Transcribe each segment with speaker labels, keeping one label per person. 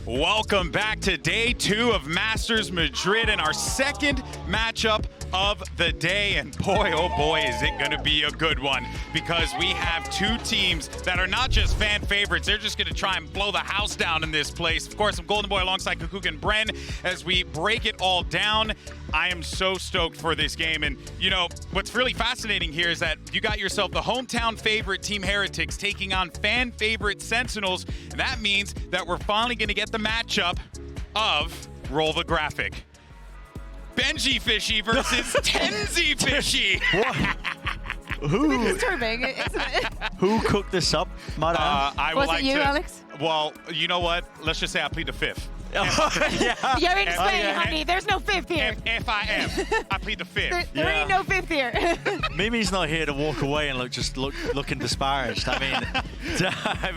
Speaker 1: Welcome back to day 2 of Masters Madrid and our second matchup of the day. And boy, oh boy, is it going to be a good one, because we have two teams that are not just fan favorites. They're just going to try and blow the house down in this place. Of course, I'm Golden Boy alongside Kukuka and Bren as we break it all down. I am so stoked for this game. And, you know, what's really fascinating here is that you got yourself the hometown favorite Team Heretics taking on fan favorite Sentinels. And that means that we're finally going to get the matchup of, roll the graphic, Benji Fishy versus Tenzi Fishy.
Speaker 2: Who? Disturbing, isn't it?
Speaker 3: Who cooked this up, madam?
Speaker 2: Was it you, Alex?
Speaker 1: Well, you know what? Let's just say I plead the fifth.
Speaker 3: Yeah.
Speaker 2: You're in Spain, honey. There's no fifth here.
Speaker 1: If I am, I plead the fifth.
Speaker 2: There ain't no fifth here.
Speaker 3: Mimi's not here to walk away and looking disparaged. I mean,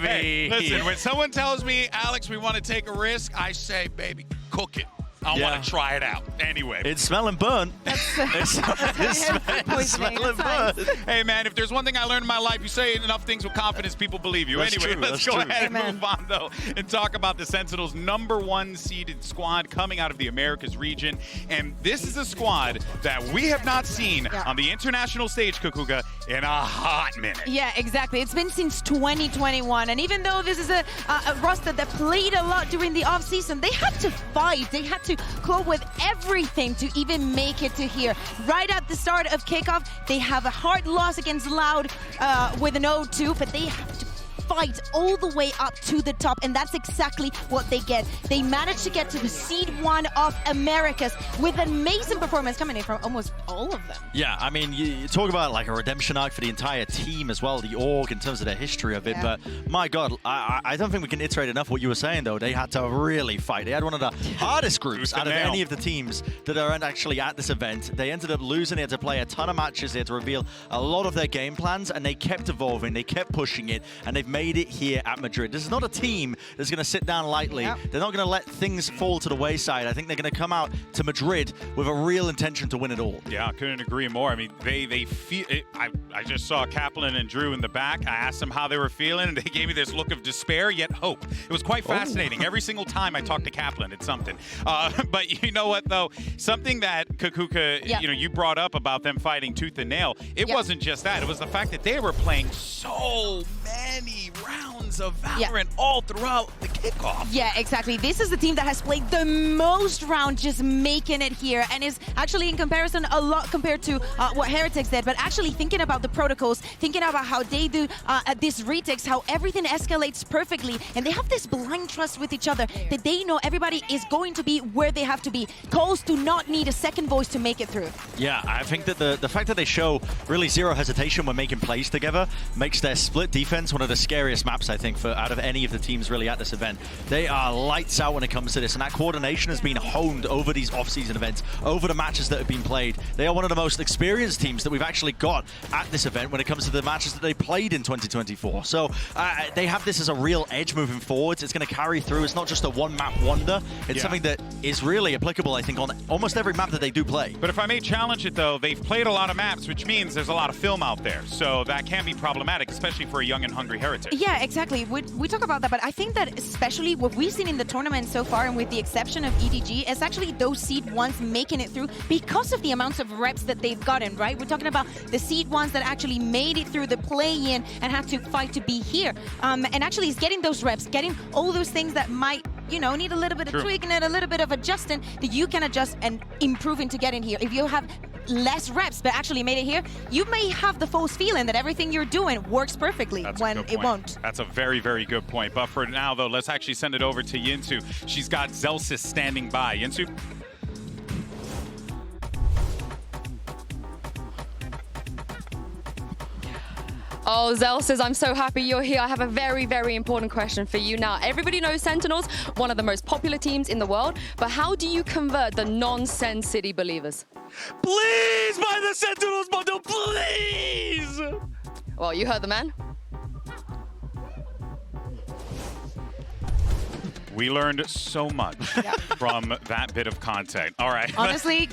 Speaker 1: hey, listen, when someone tells me, Alex, we want to take a risk, I say, baby, cook it. I want to try it out. Anyway.
Speaker 3: It's smelling burnt. It's smelling burnt.
Speaker 1: Hey, man, if there's one thing I learned in my life, you say enough things with confidence, people believe you.
Speaker 3: That's
Speaker 1: anyway,
Speaker 3: true.
Speaker 1: let's go ahead and
Speaker 2: Amen.
Speaker 1: move on, though, and talk about the Sentinels' #1 seeded squad coming out of the Americas region. And this is a squad that we have not seen on the international stage, Kukuka, in a hot minute.
Speaker 2: Yeah, exactly. It's been since 2021. And even though this is a roster that played a lot during the offseason, they had to fight. They had to go with everything to even make it to here. Right at the start of kickoff, they have a hard loss against Loud with an 0-2, but they have to fight all the way up to the top, and that's exactly what they get. They managed to get to the seed 1 of Americas with an amazing performance coming in from almost all of them.
Speaker 3: Yeah, I mean, you talk about like a redemption arc for the entire team as well, the org, in terms of the history of it, but my God, I don't think we can iterate enough what you were saying, though. They had to really fight. They had one of the hardest groups out of any of the teams that are actually at this event. They ended up losing. They had to play a ton of matches. They had to reveal a lot of their game plans, and they kept evolving. They kept pushing it, and they've made it here at Madrid. This is not a team that's going to sit down lightly. They're not going to let things fall to the wayside. I think they're going to come out to Madrid with a real intention to win it all.
Speaker 1: Yeah, I couldn't agree more. I mean, they feel it. I just saw Kaplan and Drew in the back. I asked them how they were feeling, and they gave me this look of despair yet hope. It was quite fascinating. Every single time I talked to Kaplan, it's something. But you know what, though? Something that Kukuka, you know, you brought up about them fighting tooth and nail. It wasn't just that. It was the fact that they were playing so many rounds of Valorant all throughout the kickoff.
Speaker 2: Yeah, exactly. This is the team that has played the most rounds, just making it here, and is actually in comparison a lot compared to what Heretics did, but actually thinking about the protocols, thinking about how they do these retakes, how everything escalates perfectly, and they have this blind trust with each other that they know everybody is going to be where they have to be. Calls do not need a second voice to make it through.
Speaker 3: Yeah, I think that the fact that they show really zero hesitation when making plays together makes their split defense one of the scariest maps, I think, for out of any of the teams really at this event. They are lights out when it comes to this, and that coordination has been honed over these off-season events, over the matches that have been played. They are one of the most experienced teams that we've actually got at this event when it comes to the matches that they played in 2024. So they have this as a real edge moving forwards. It's going to carry through. It's not just a one-map wonder. It's something that is really applicable, I think, on almost every map that they do play.
Speaker 1: But if I may challenge it, though, they've played a lot of maps, which means there's a lot of film out there. So that can be problematic, especially for a young and hungry Heretic.
Speaker 2: Yeah, exactly. We talk about that, but I think that especially what we've seen in the tournament so far, and with the exception of EDG, is actually those seed 1s making it through because of the amounts of reps that they've gotten, right? We're talking about the seed 1s that actually made it through the play-in and had to fight to be here. And actually is getting those reps, getting all those things that might, you know, need a little bit of tweaking and a little bit of adjusting that you can adjust and improve into getting here. If you have less reps but actually made it here, you may have the false feeling that everything you're doing works perfectly when it won't.
Speaker 1: That's a very, very good point. But for now, though, let's actually send it over to Yinsu. She's got Zelsis standing by. Yinsu?
Speaker 4: Oh, Zelsis, I'm so happy you're here. I have a very, very important question for you now. Everybody knows Sentinels, one of the most popular teams in the world, but how do you convert the non-Sen City believers?
Speaker 3: Please buy the Sentinels bundle, please!
Speaker 4: Well, you heard the man.
Speaker 1: We learned so much from that bit of content. All right.
Speaker 2: Honestly,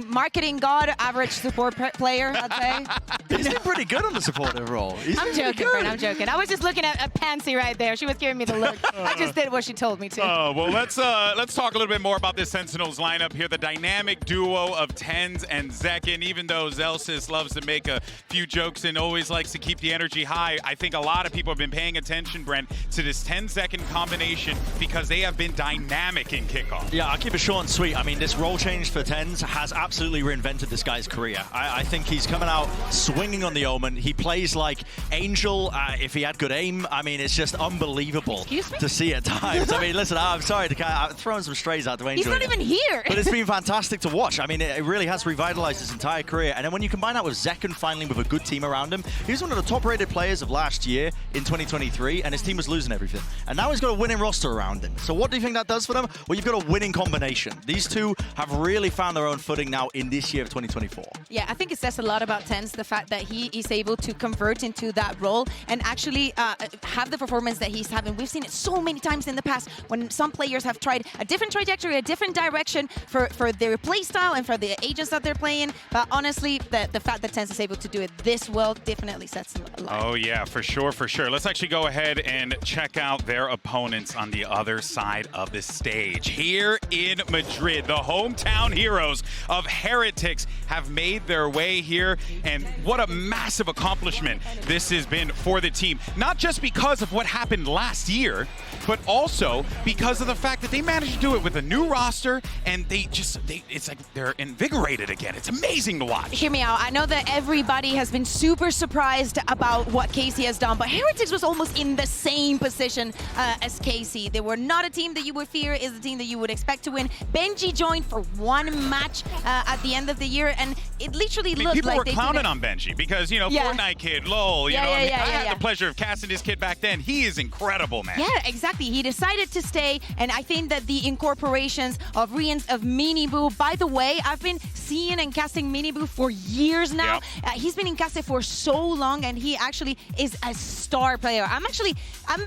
Speaker 2: marketing god, average support player, I'd say.
Speaker 3: He's been pretty good on the supportive role.
Speaker 2: I'm joking, Brent, I'm joking. I was just looking at Pansy right there. She was giving me the look. I just did what she told me to.
Speaker 1: Well, let's talk a little bit more about this Sentinels lineup here. The dynamic duo of Tens and Zekin. Even though Zelsis loves to make a few jokes and always likes to keep the energy high, I think a lot of people have been paying attention, Brent, to this 10-second combination because they have been dynamic in kickoff.
Speaker 3: Yeah, I'll keep it short and sweet. I mean, this role change for Tens has absolutely reinvented this guy's career. I think he's coming out swinging on the Omen. He plays like Angel if he had good aim. I mean, it's just unbelievable to see at times. I mean, listen, I'm sorry to throw some strays out to Angel.
Speaker 2: He's not even here.
Speaker 3: But it's been fantastic to watch. I mean, it really has revitalized his entire career. And then when you combine that with Zekin finally with a good team around him, he was one of the top-rated players of last year in 2023, and his team was losing everything. And now he's got a winning roster around him. So what do you think that does for them? Well, you've got a winning combination. These two have really found their own footing now in this year of 2024.
Speaker 2: Yeah, I think it says a lot about Tens, the fact that he is able to convert into that role and actually have the performance that he's having. We've seen it so many times in the past when some players have tried a different trajectory, a different direction for their play style and for the agents that they're playing. But honestly, the fact that Tens is able to do it this well definitely sets him alight.
Speaker 1: Oh yeah, for sure, for sure. Let's actually go ahead and check out their opponents on the other side of the stage. Here in Madrid, the hometown heroes of Heretics have made their way here, and what a massive accomplishment this has been for the team. Not just because of what happened last year, but also because of the fact that they managed to do it with a new roster, and it's like they're invigorated again. It's amazing to watch.
Speaker 2: Hear me out. I know that everybody has been super surprised about what KC has done, but Heretics was almost in the same position as KC. They were not a team that you would fear is a team that you would expect to win. Benji joined for one match at the end of the year, and it literally looked
Speaker 1: people
Speaker 2: like
Speaker 1: were clowning on Benji because, you know, Fortnite kid, lol, you know, I had the pleasure of casting this kid back then. He is incredible, man.
Speaker 2: Yeah, exactly. He decided to stay, and I think that the incorporations of Rians, of Miniboo, by the way, I've been seeing and casting Miniboo for years now. Yep. He's been in casting for so long, and he actually is a star player. I'm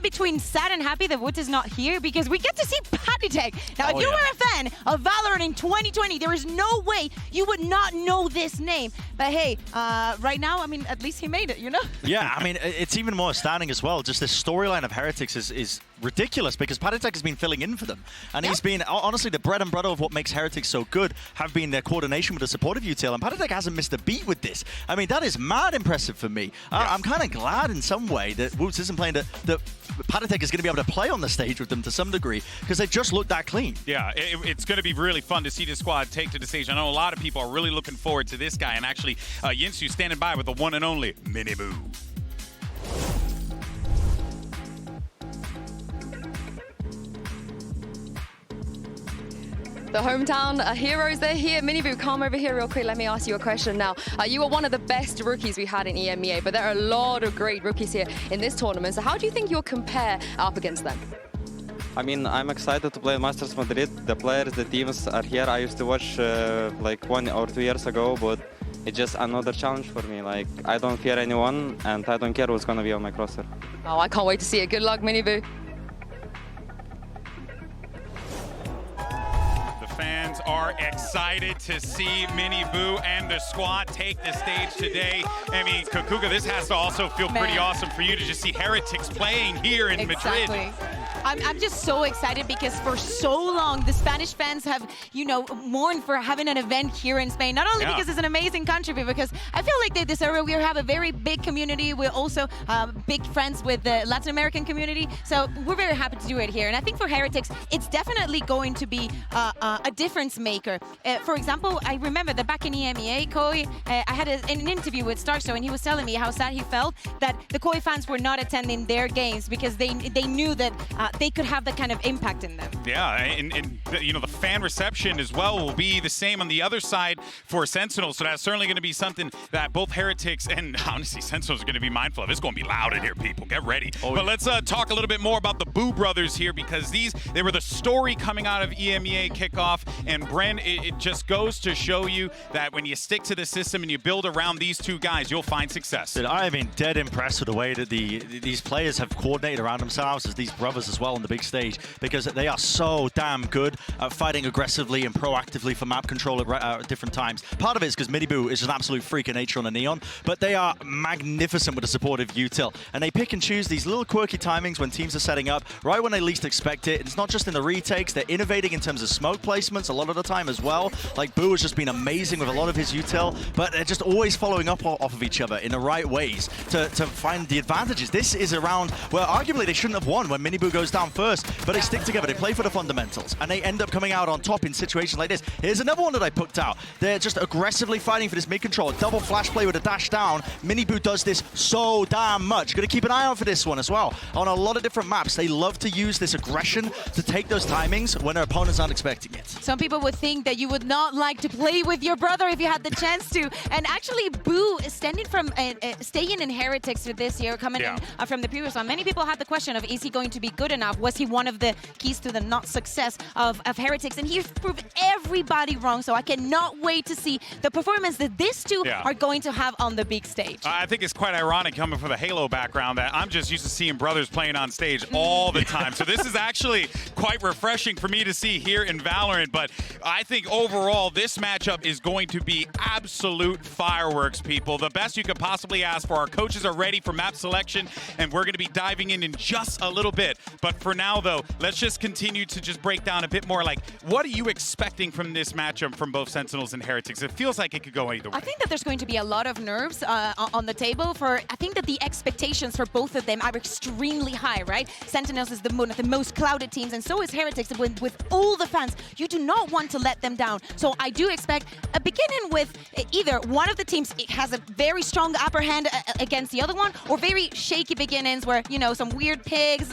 Speaker 2: between sad and happy that Woods is not here because we get to see Patitech. Now, if you were a fan of Valorant in 2020, there is no way you would not know this name. But hey, right now, I mean, at least he made it, you know?
Speaker 3: Yeah, I mean, it's even more astounding as well. Just this storyline of Heretics is ridiculous because Patitech has been filling in for them. And he's been, honestly, the bread and butter of what makes Heretics so good have been their coordination with the supportive util. And Patitech hasn't missed a beat with this. I mean, that is mad impressive for me. I'm kind of glad in some way that Woods isn't playing, that Patitech is going to be able to play on the stage with them to some degree because they just look that clean.
Speaker 1: Yeah, it's going to be really fun to see this squad take to the stage. I know a lot of people are really looking forward to this guy, and actually Yinsu standing by with the one and only Miniboo.
Speaker 4: The hometown heroes, they're here. Miniboo, come over here real quick. Let me ask you a question now. You are one of the best rookies we had in EMEA, but there are a lot of great rookies here in this tournament. So how do you think you'll compare up against them?
Speaker 5: I mean, I'm excited to play Masters Madrid. The players, the teams are here. I used to watch like 1 or 2 years ago, but it's just another challenge for me. Like, I don't fear anyone, and I don't care what's going to be on my roster.
Speaker 4: Oh, I can't wait to see it. Good luck, Miniboo.
Speaker 1: Fans are excited to see Miniboo and the squad take the stage today. I mean, Kukuga, this has to also feel pretty awesome for you to just see Heretics playing here in Madrid.
Speaker 2: I'm just so excited because for so long, the Spanish fans have, you know, mourned for having an event here in Spain. Not only because it's an amazing country, but because I feel like they deserve it. We have a very big community. We're also big friends with the Latin American community. So we're very happy to do it here. And I think for Heretics, it's definitely going to be a difference maker. For example, I remember that back in EMEA, Koi, I had an interview with Starstone, and he was telling me how sad he felt that the Koi fans were not attending their games because they knew that they could have that kind of impact in them.
Speaker 1: Yeah, and you know, the fan reception as well will be the same on the other side for Sentinels, so that's certainly going to be something that both Heretics and honestly Sentinels are going to be mindful of. It's going to be loud in here, people. Get ready. But let's talk a little bit more about the Boo brothers here because they were the story coming out of EMEA kickoff, and Bren, it just goes to show you that when you stick to the system and you build around these two guys, you'll find success.
Speaker 3: Dude, I have been dead impressed with the way that these players have coordinated around themselves as these brothers as well. well on the big stage, because they are so damn good at fighting aggressively and proactively for map control at different times. Part of it is because Minibu is an absolute freak of nature on the Neon, but they are magnificent with a supportive util. And they pick and choose these little quirky timings when teams are setting up, right when they least expect it. It's not just in the retakes, they're innovating in terms of smoke placements a lot of the time as well. Like, Boo has just been amazing with a lot of his util, but they're just always following up off of each other in the right ways to find the advantages. This is a round where arguably they shouldn't have won when Minibu goes down first, but they stick together, they play for the fundamentals, and they end up coming out on top in situations like this. Here's another one that I picked out. They're just aggressively fighting for this mid-control. Double flash play with a dash down. Minibu does this so damn much. Gonna keep an eye out for this one as well. On a lot of different maps, they love to use this aggression to take those timings when their opponents aren't expecting it.
Speaker 2: Some people would think that you would not like to play with your brother if you had the chance to. And actually, Boo is staying in HyperX for this year, coming in from the previous one. Many people had the question of, is he going to be good enough? Was he one of the keys to the not success of HyperX? And he's proved everybody wrong. So I cannot wait to see the performance that these two are going to have on the big stage.
Speaker 1: I think it's quite ironic coming from the Halo background that I'm just used to seeing brothers playing on stage all the time. So this is actually quite refreshing for me to see here in Valorant. But I think overall, this matchup is going to be absolute fireworks, people. The best you could possibly ask for. Our coaches are ready for map selection, and we're going to be diving in just a little bit. But for now, though, let's just continue to just break down a bit more. Like, what are you expecting from this matchup from both Sentinels and HyperX? It feels like it could go either way.
Speaker 2: I think that there's going to be a lot of nerves on the table. I think that the expectations for both of them are extremely high, right? Sentinels is one of the most clouded teams, and so is HyperX. With all the fans, you do not want to let them down. So I do expect a beginning with either one of the teams has a very strong upper hand against the other one, or very shaky beginnings where, you know, some weird pigs,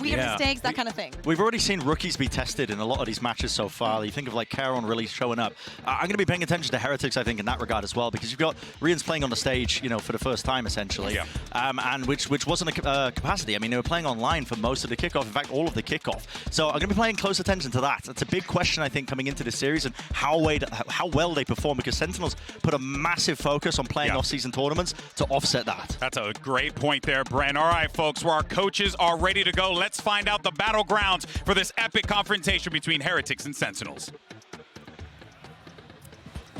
Speaker 2: weird mistakes, that kind of thing.
Speaker 3: We've already seen rookies be tested in a lot of these matches so far. You think of like Caron really showing up. I'm going to be paying attention to HyperX, I think, in that regard as well, because you've got Rian's playing on the stage, you know, for the first time essentially, and which wasn't a capacity. I mean, they were playing online for most of the kickoff, in fact, all of the kickoff. So I'm going to be paying close attention to that. It's a big question, I think, coming into this series, and how well they perform, because Sentinels put a massive focus on playing off-season tournaments to offset that.
Speaker 1: That's a great point there, Brent. All right, folks, where our coaches are ready to go, let's find out the battlegrounds for this epic confrontation between HyperX and Sentinels.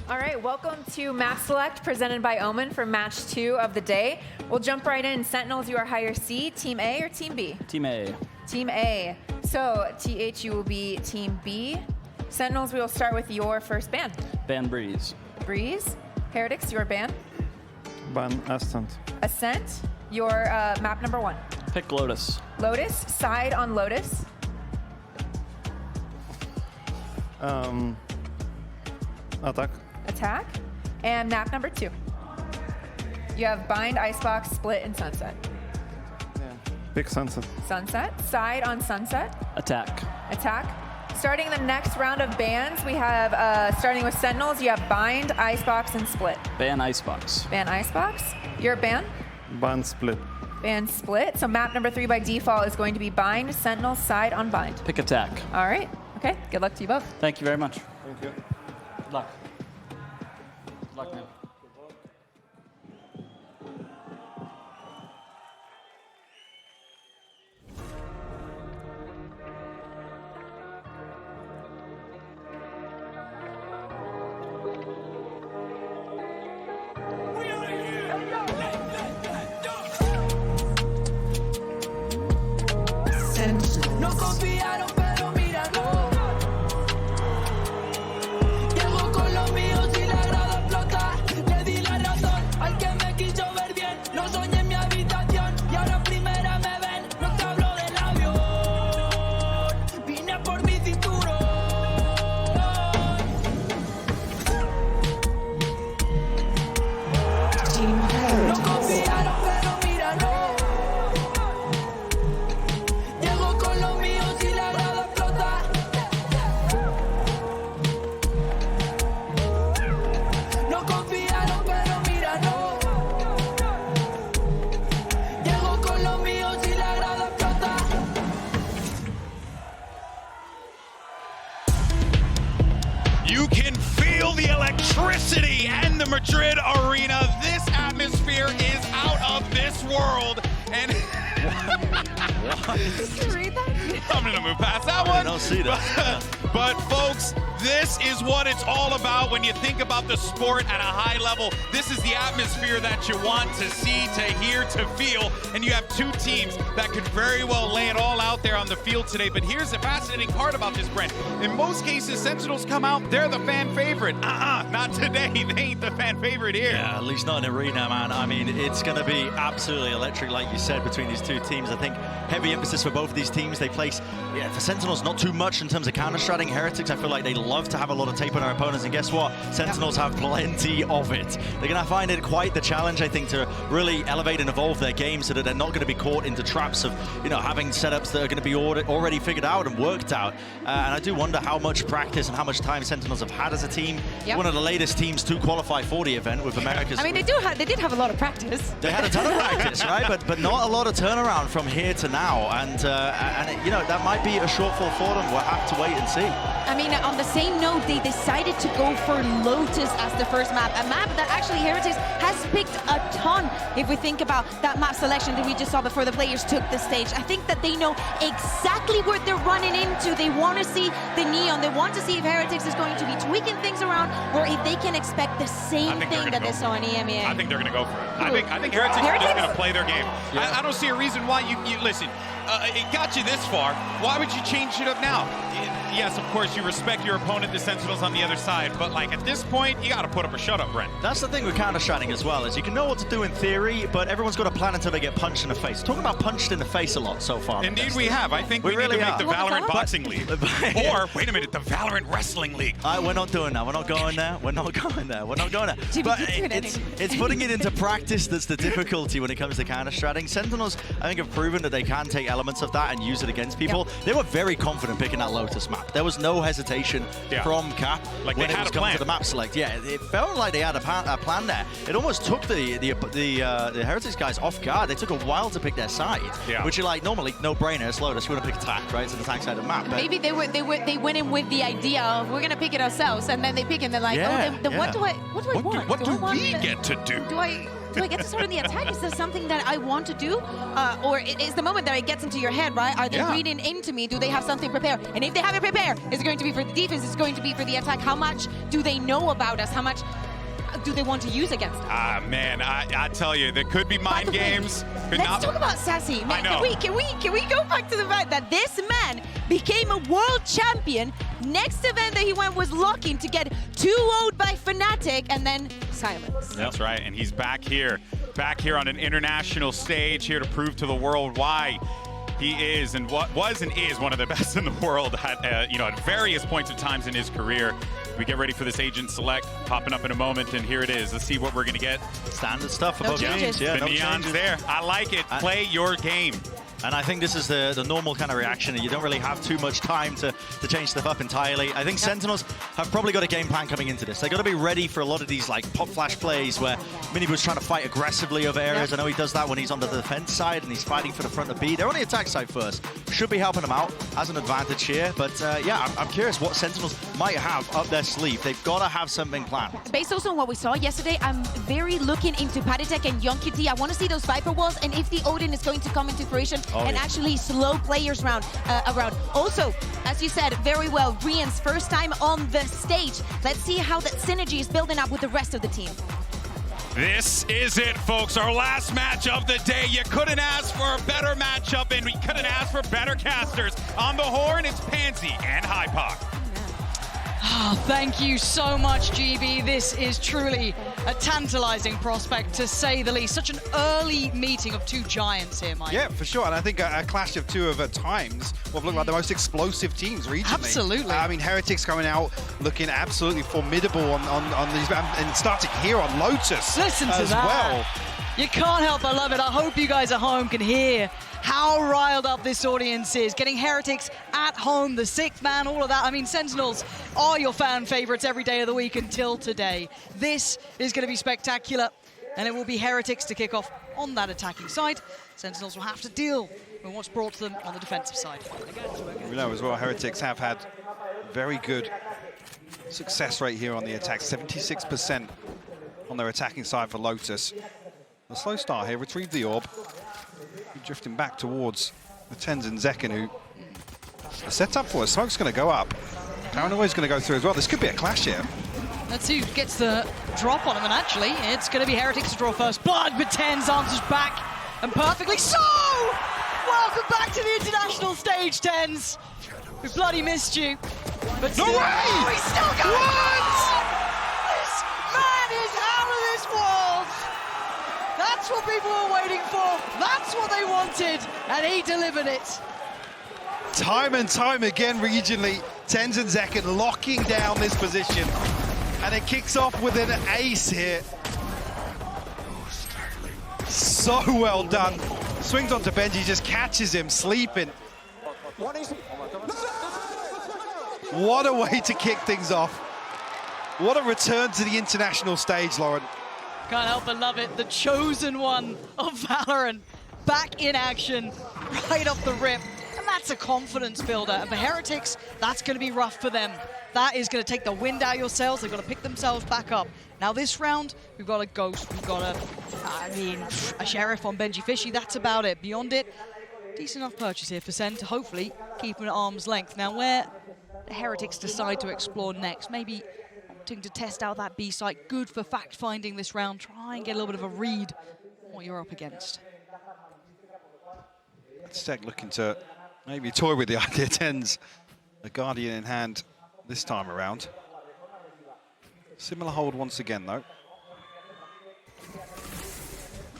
Speaker 6: All right, welcome to Map Select, presented by OMEN for match 2 of the day. We'll jump right in. Sentinels, you are higher C, Team A or Team B?
Speaker 7: Team A.
Speaker 6: Team A. So, TH, you will be Team B. Sentinels, we will start with your first ban.
Speaker 7: Ban Breeze.
Speaker 6: Breeze. HyperX, your ban.
Speaker 8: Ban Ascent.
Speaker 6: Ascent, your map number 1.
Speaker 7: Pick Lotus.
Speaker 6: Lotus, side on Lotus.
Speaker 8: Attack.
Speaker 6: Attack. And map number 2. You have Bind, Icebox, Split, and Sunset.
Speaker 8: Pick Sunset.
Speaker 6: Sunset, side on Sunset.
Speaker 7: Attack.
Speaker 6: Attack. Starting the next round of bans, we have, starting with Sentinels, you have Bind, Icebox, and Split.
Speaker 7: Ban Icebox.
Speaker 6: Ban Icebox. Your ban?
Speaker 8: Ban Split.
Speaker 6: Ban Split. So map number 3 by default is going to be Bind, Sentinels, side on Bind.
Speaker 7: Pick Attack.
Speaker 6: All right. Okay. Good luck to you both.
Speaker 7: Thank you very much.
Speaker 8: Thank you.
Speaker 7: Good luck. Good luck, man.
Speaker 9: No confiaron, pero míralo. Llego con los míos y la grada explota. Le di la razón al que me quiso ver bien. Lo soñé en mi habitación y ahora en primera me ven. No te hablo del avión, vine por mi cinturón. No confiaron, pero míralo.
Speaker 1: You can feel the electricity and the Madrid arena. This atmosphere is out of this world. And
Speaker 2: Did you read that?
Speaker 1: I'm gonna move past that
Speaker 3: I
Speaker 1: one.
Speaker 3: don't see that.
Speaker 1: But folks, this is what it's all about when you think about the sport at a high level. This is the atmosphere that you want to see, to hear, to feel. And you have two teams that could very well lay it all out there on the field today. But here's the fascinating part about this, Brent. In most cases, Sentinels come out, they're the fan favorite. Not today. They ain't the fan favorite here.
Speaker 3: Yeah, at least not in arena, man. I mean, it's going to be absolutely electric, like you said, between these two teams. I think heavy emphasis for both of these teams. They place, for Sentinels, not too much in terms of counter-stratting. Heretics, I feel like they love to have a lot of tape on their opponents, and guess what? Sentinels have plenty of it. They're going to find it quite the challenge, I think, to really elevate and evolve their game so that they're not going to be caught into traps of, having setups that are going to be already figured out and worked out. And I do wonder how much practice and how much time Sentinels have had as a team.
Speaker 2: Yep.
Speaker 3: One of the latest teams to qualify for the event with America's.
Speaker 2: I mean, they did have a lot of practice.
Speaker 3: They had a ton of practice, right? But not a lot of turnaround from here to now. And that might be a shortfall for them. We'll have to wait and see.
Speaker 2: I mean, on the same note, they decided to go for Lotus as the first map. A map that actually Heretics has picked a ton if we think about that map selection that we just saw before the players took the stage. I think that they know exactly what they're running into. They want to see the neon. They want to see if Heretics is going to be tweaking things around or if they can expect the same thing that they saw in EMEA.
Speaker 1: I think they're going to go for it. I think Heretics are just going to play their game. I don't see a reason why you listen. It got you this far. Why would you change it up now? Yes, of course, you respect your opponent, the Sentinels on the other side, but like at this point, you got to put up or shut up, Brent.
Speaker 3: That's the thing with counter-stratting as well, is you can know what to do in theory, but everyone's got a plan until they get punched in the face. Talking about punched in the face a lot so far.
Speaker 1: Indeed, we have. I think we
Speaker 3: really
Speaker 1: need to make the Valorant Boxing League. Or, wait a minute, the Valorant Wrestling League.
Speaker 3: We're not doing that. We're not going there. We're not going there. We're not going there. But it's putting it into practice that's the difficulty when it comes to counter-stratting. Sentinels, I think, have proven that they can take elements of that and use it against people. They were very confident picking that Lotus map. There was no hesitation from Cap
Speaker 1: like
Speaker 3: when it was coming to the map select. Yeah, it felt like they had a plan there. It almost took the Heretics guys off guard. They took a while to pick their side, which are like normally no-brainer. It's Lotus. We're gonna pick attack, right? It's an attack side of the map. But
Speaker 2: maybe they went in with the idea of we're gonna pick it ourselves, and then they pick it and they're like, what do I want?
Speaker 1: What do we get to do?
Speaker 2: Do I get to start on the attack? Is this something that I want to do? Or is the moment that it gets into your head, right? Are they reading into me? Do they have something prepared? And if they have it prepared, is it going to be for the defense? Is it going to be for the attack? How much do they know about us? How much do they want to use against us?
Speaker 1: Man, I tell you, there could be mind games.
Speaker 2: Let's talk about Sassy. Man,
Speaker 1: I know.
Speaker 2: Can we go back to the fact that this man became a world champion? Next event that he went was locking to get 2-0'd by Fnatic and then silence.
Speaker 1: That's right, and he's back here on an international stage, here to prove to the world why he is and what was and is one of the best in the world at at various points of times in his career. We get ready for this agent select popping up in a moment, and here it is. Let's see what we're gonna get.
Speaker 3: Standard stuff for
Speaker 2: No
Speaker 3: both
Speaker 2: changes.
Speaker 3: games. Yeah,
Speaker 1: The
Speaker 3: no
Speaker 1: neon's
Speaker 3: changes.
Speaker 1: there. I like it. Play your game.
Speaker 3: And I think this is the normal kind of reaction. You don't really have too much time to change stuff up entirely. I think Sentinels have probably got a game plan coming into this. They've got to be ready for a lot of these like pop flash plays where Minibu's trying to fight aggressively over areas. I know he does that when he's on the defense side and he's fighting for the front of B. They're on the attack side first. Should be helping him out as an advantage here. But I'm curious what Sentinels might have up their sleeve. They've got to have something planned.
Speaker 2: Based also on what we saw yesterday, I'm very looking into Patitek and YoungQT. I want to see those Viper walls and if the Odin is going to come into fruition and actually slow players around. Also, as you said very well, Rian's first time on the stage. Let's see how that synergy is building up with the rest of the team.
Speaker 1: This is it, folks. Our last match of the day. You couldn't ask for a better matchup, and we couldn't ask for better casters. On the horn, it's Pansy and HyperX.
Speaker 10: Oh, thank you so much, GB. This is truly a tantalizing prospect, to say the least. Such an early meeting of two giants here, Mike.
Speaker 11: Yeah, for sure. And I think a clash of two of, at times, what looked like the most explosive teams regionally.
Speaker 10: Absolutely.
Speaker 11: I mean, Heretics coming out looking absolutely formidable on these, and starting here on Lotus
Speaker 10: Listen to
Speaker 11: as
Speaker 10: that.
Speaker 11: well.
Speaker 10: You can't help but love it. I hope you guys at home can hear how riled up this audience is. Getting Heretics at home, the sixth man, all of that. I mean, Sentinels are your fan favorites every day of the week until today. This is going to be spectacular, and it will be Heretics to kick off on that attacking side. Sentinels will have to deal with what's brought to them on the defensive side.
Speaker 11: We know as well, Heretics have had very good success rate here on the attack. 76% on their attacking side for Lotus. A slow start here, retrieve the orb. Drifting back towards the Tens and Zekken, who are set up for it. Smoke's going to go up. Paranoia's going to go through as well. This could be a clash here.
Speaker 10: Let's see who gets the drop on him, and actually, it's going to be Heretics to draw first blood, but Tens answers back, and perfectly so! Welcome back to the international stage, Tens. We bloody missed you. But
Speaker 11: No
Speaker 10: still,
Speaker 11: way!
Speaker 10: Oh, he's still going on! This man is out of this world! That's what people were waiting for. That's what they wanted, and he delivered it.
Speaker 11: Time and time again regionally, Tens and Zekken locking down this position. And it kicks off with an ace here. So well done. Swings onto Benji, just catches him sleeping. What a way to kick things off. What a return to the international stage, Lauren.
Speaker 10: Can't help but love it. The chosen one of Valorant back in action right off the rip. And that's a confidence builder. And for Heretics, that's going to be rough for them. That is going to take the wind out of your sails. They've got to pick themselves back up. Now this round, we've got a Ghost. We've got a Sheriff on Benji Fishy. That's about it. Beyond it, decent enough purchase here for SEN to hopefully keep him at arm's length. Now where the Heretics decide to explore next, maybe wanting to test out that B site. Good for fact-finding this round. Try and get a little bit of a read on what you're up against.
Speaker 11: Stek looking to maybe toy with the idea. Tens, a Guardian in hand this time around. Similar hold once again, though.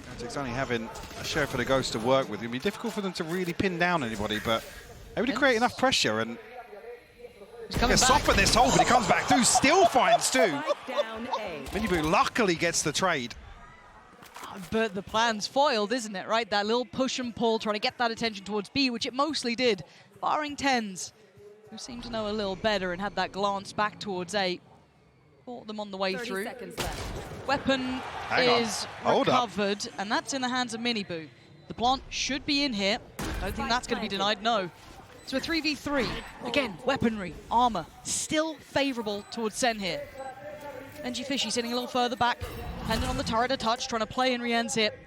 Speaker 11: Heretics only having a Sheriff and a Ghost to work with. It'll be difficult for them to really pin down anybody, but able to create enough pressure and soften this hold, but he comes back through, still finds two. Minibu luckily gets the trade.
Speaker 10: But the plan's foiled, isn't it, right? That little push and pull, trying to get that attention towards B, which it mostly did, barring Tens, who seemed to know a little better and had that glance back towards A. Caught them on the way through. Weapon is recovered, and that's in the hands of Minibu. The plant should be in here. Don't think that's going to be denied, no. So a 3v3. Again, weaponry, armor, still favorable towards SEN here. Benji Fishy sitting a little further back, dependent on the turret a touch, trying to play in Rian's hit.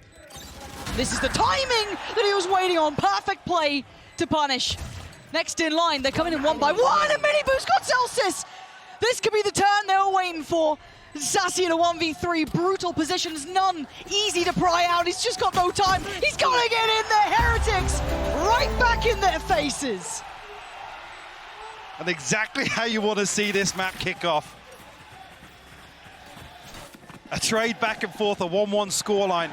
Speaker 10: This is the timing that he was waiting on. Perfect play to punish. Next in line, they're coming in one by one, and Minibu's got Celsius! This could be the turn they were waiting for. Sassy in a 1v3, brutal positions, none easy to pry out. He's just got no time. He's got to get in there. Heretics right back in their faces.
Speaker 11: And exactly how you want to see this map kick off. A trade back and forth, a 1-1 scoreline.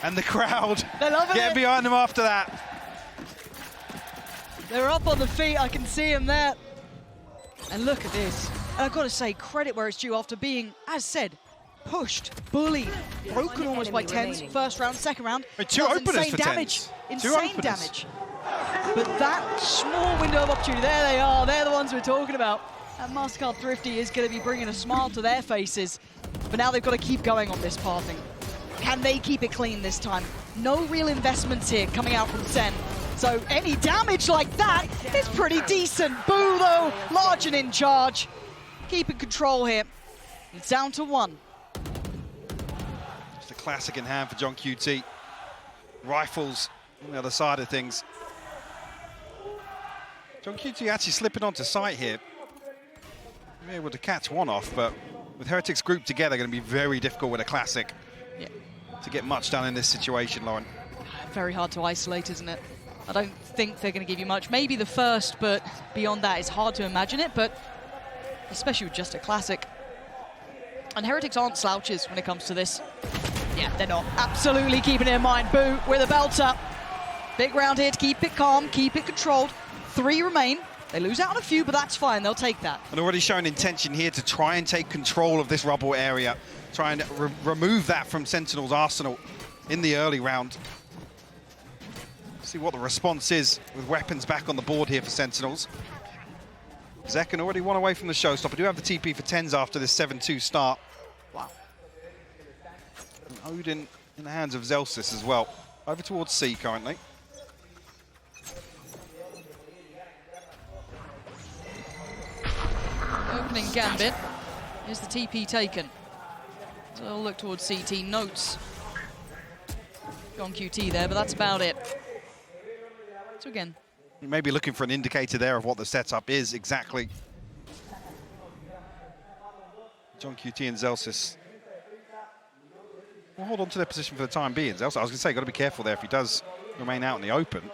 Speaker 11: And the crowd get behind them after that.
Speaker 10: They're up on the feet, I can see them there. And look at this. And I've got to say, credit where it's due after being, as said, pushed, bullied, broken almost by Tens. First round, second round.
Speaker 11: Two openers
Speaker 10: insane
Speaker 11: for
Speaker 10: damage.
Speaker 11: Tens.
Speaker 10: Insane damage. But that small window of opportunity, there they are. They're the ones we're talking about. And Mastercard Thrifty is going to be bringing a smile to their faces. But now they've got to keep going on this pathing. Can they keep it clean this time? No real investments here coming out from SEN. So any damage like that is pretty decent. Boo, though, large and in charge. Keeping control here. It's down to one.
Speaker 11: Just a classic in hand for John QT. Rifles on the other side of things. John QT actually slipping onto site here. Be able to catch one off, but with Heretics grouped together, going to be very difficult with a classic to get much done in this situation, Lauren.
Speaker 10: Very hard to isolate, isn't it? I don't think they're going to give you much. Maybe the first, but beyond that, it's hard to imagine it, but especially with just a classic. And Heretics aren't slouches when it comes to this. Yeah, they're not. Absolutely keeping it in mind. Boo with a belter. Big round here to keep it calm, keep it controlled. 3 remain. They lose out on a few, but that's fine. They'll take that.
Speaker 11: And already showing intention here to try and take control of this rubble area. Try and remove that from Sentinel's arsenal in the early round. See what the response is with weapons back on the board here for Sentinels. Zekken already one away from the showstopper. Do have the TP for Tens after this 7-2 start. Wow. And Odin in the hands of Zelsis as well. Over towards C currently.
Speaker 10: Opening gambit. Here's the TP taken. So they'll look towards CT. Notes on QT there, but that's about it. So again,
Speaker 11: You may be looking for an indicator there of what the setup is exactly. John QT and Zelsis will hold on to their position for the time being. Zelsis, I was going to say, got to be careful there if he does remain out in the open.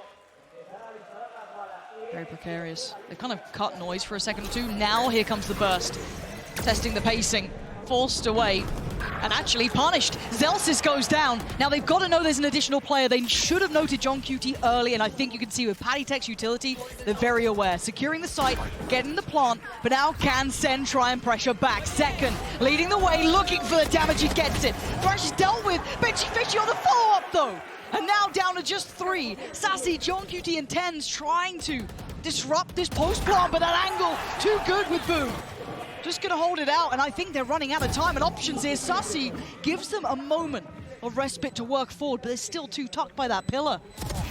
Speaker 10: very precarious. They kind of cut noise for a second or two. Now here comes the burst. Testing the pacing. Forced away. And actually punished. Zelsis goes down. Now they've got to know there's an additional player. They should have noted John QT early, and I think you can see with Pattytech's utility, they're very aware. Securing the site, getting the plant, but now can SEN try and pressure back. Second, leading the way, looking for the damage, he gets it. Fresh is dealt with. Benchy Fishy on the follow-up though. And now down to just 3. Sassy, John QT, and Tens trying to disrupt this post plant, but that angle too good with Boo. Just gonna hold it out, and I think they're running out of time and options here. Sassy gives them a moment of respite to work forward, but they're still too tucked by that pillar.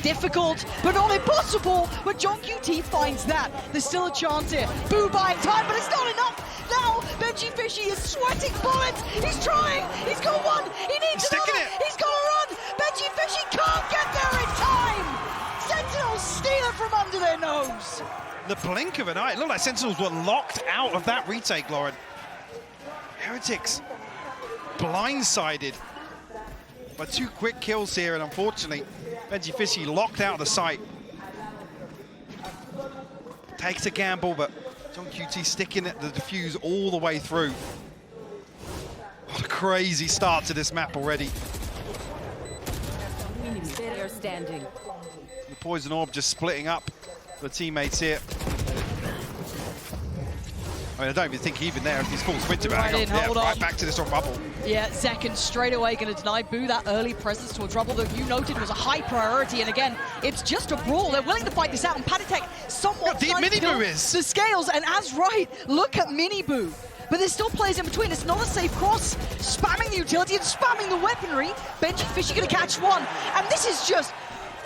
Speaker 10: Difficult, but not impossible. But John QT finds that. There's still a chance here. Boo buying time, but it's not enough. Now, Benchy Fishy is sweating bullets. He's trying. He's got one. He needs another. He's got to run. Benchy Fishy can't get there in time. Sentinels steal it from under their nose.
Speaker 11: The blink of an eye. It looked like Sentinels were locked out of that retake, Lauren. Heretics blindsided by 2 quick kills here, and unfortunately, Benchy Fishy locked out of the site. Takes a gamble, but John QT sticking at the defuse all the way through. What a crazy start to this map already.
Speaker 12: They're standing.
Speaker 11: The Poison Orb just splitting up the teammates here. I mean, I don't even think even there, if he's full sprint to
Speaker 10: Right
Speaker 11: back to this rubble.
Speaker 10: Yeah, Second straight away going to deny Boo that early presence towards rubble that you noted was a high priority. And again, it's just a brawl. They're willing to fight this out. And Pattytech somewhat
Speaker 11: deep Mini Boo is.
Speaker 10: the scales. And as right, look at Mini Boo. But there's still players in between. It's not a safe cross. Spamming the utility and spamming the weaponry. Benchy Fishy going to catch one. And this is just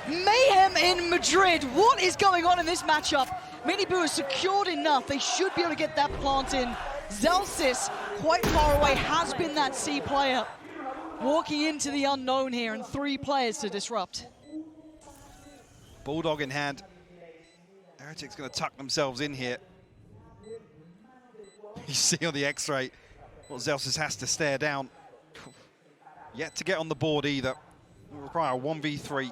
Speaker 10: mayhem in Madrid. What is going on in this matchup? Mini Boo is secured enough. They should be able to get that plant in. Zelsis, quite far away, has been that C player. Walking into the unknown here, and 3 players to disrupt.
Speaker 11: Bulldog in hand. Heretics going to tuck themselves in here. You see on the X-ray what Zelsis has to stare down. Yet to get on the board either. Will require a 1v3.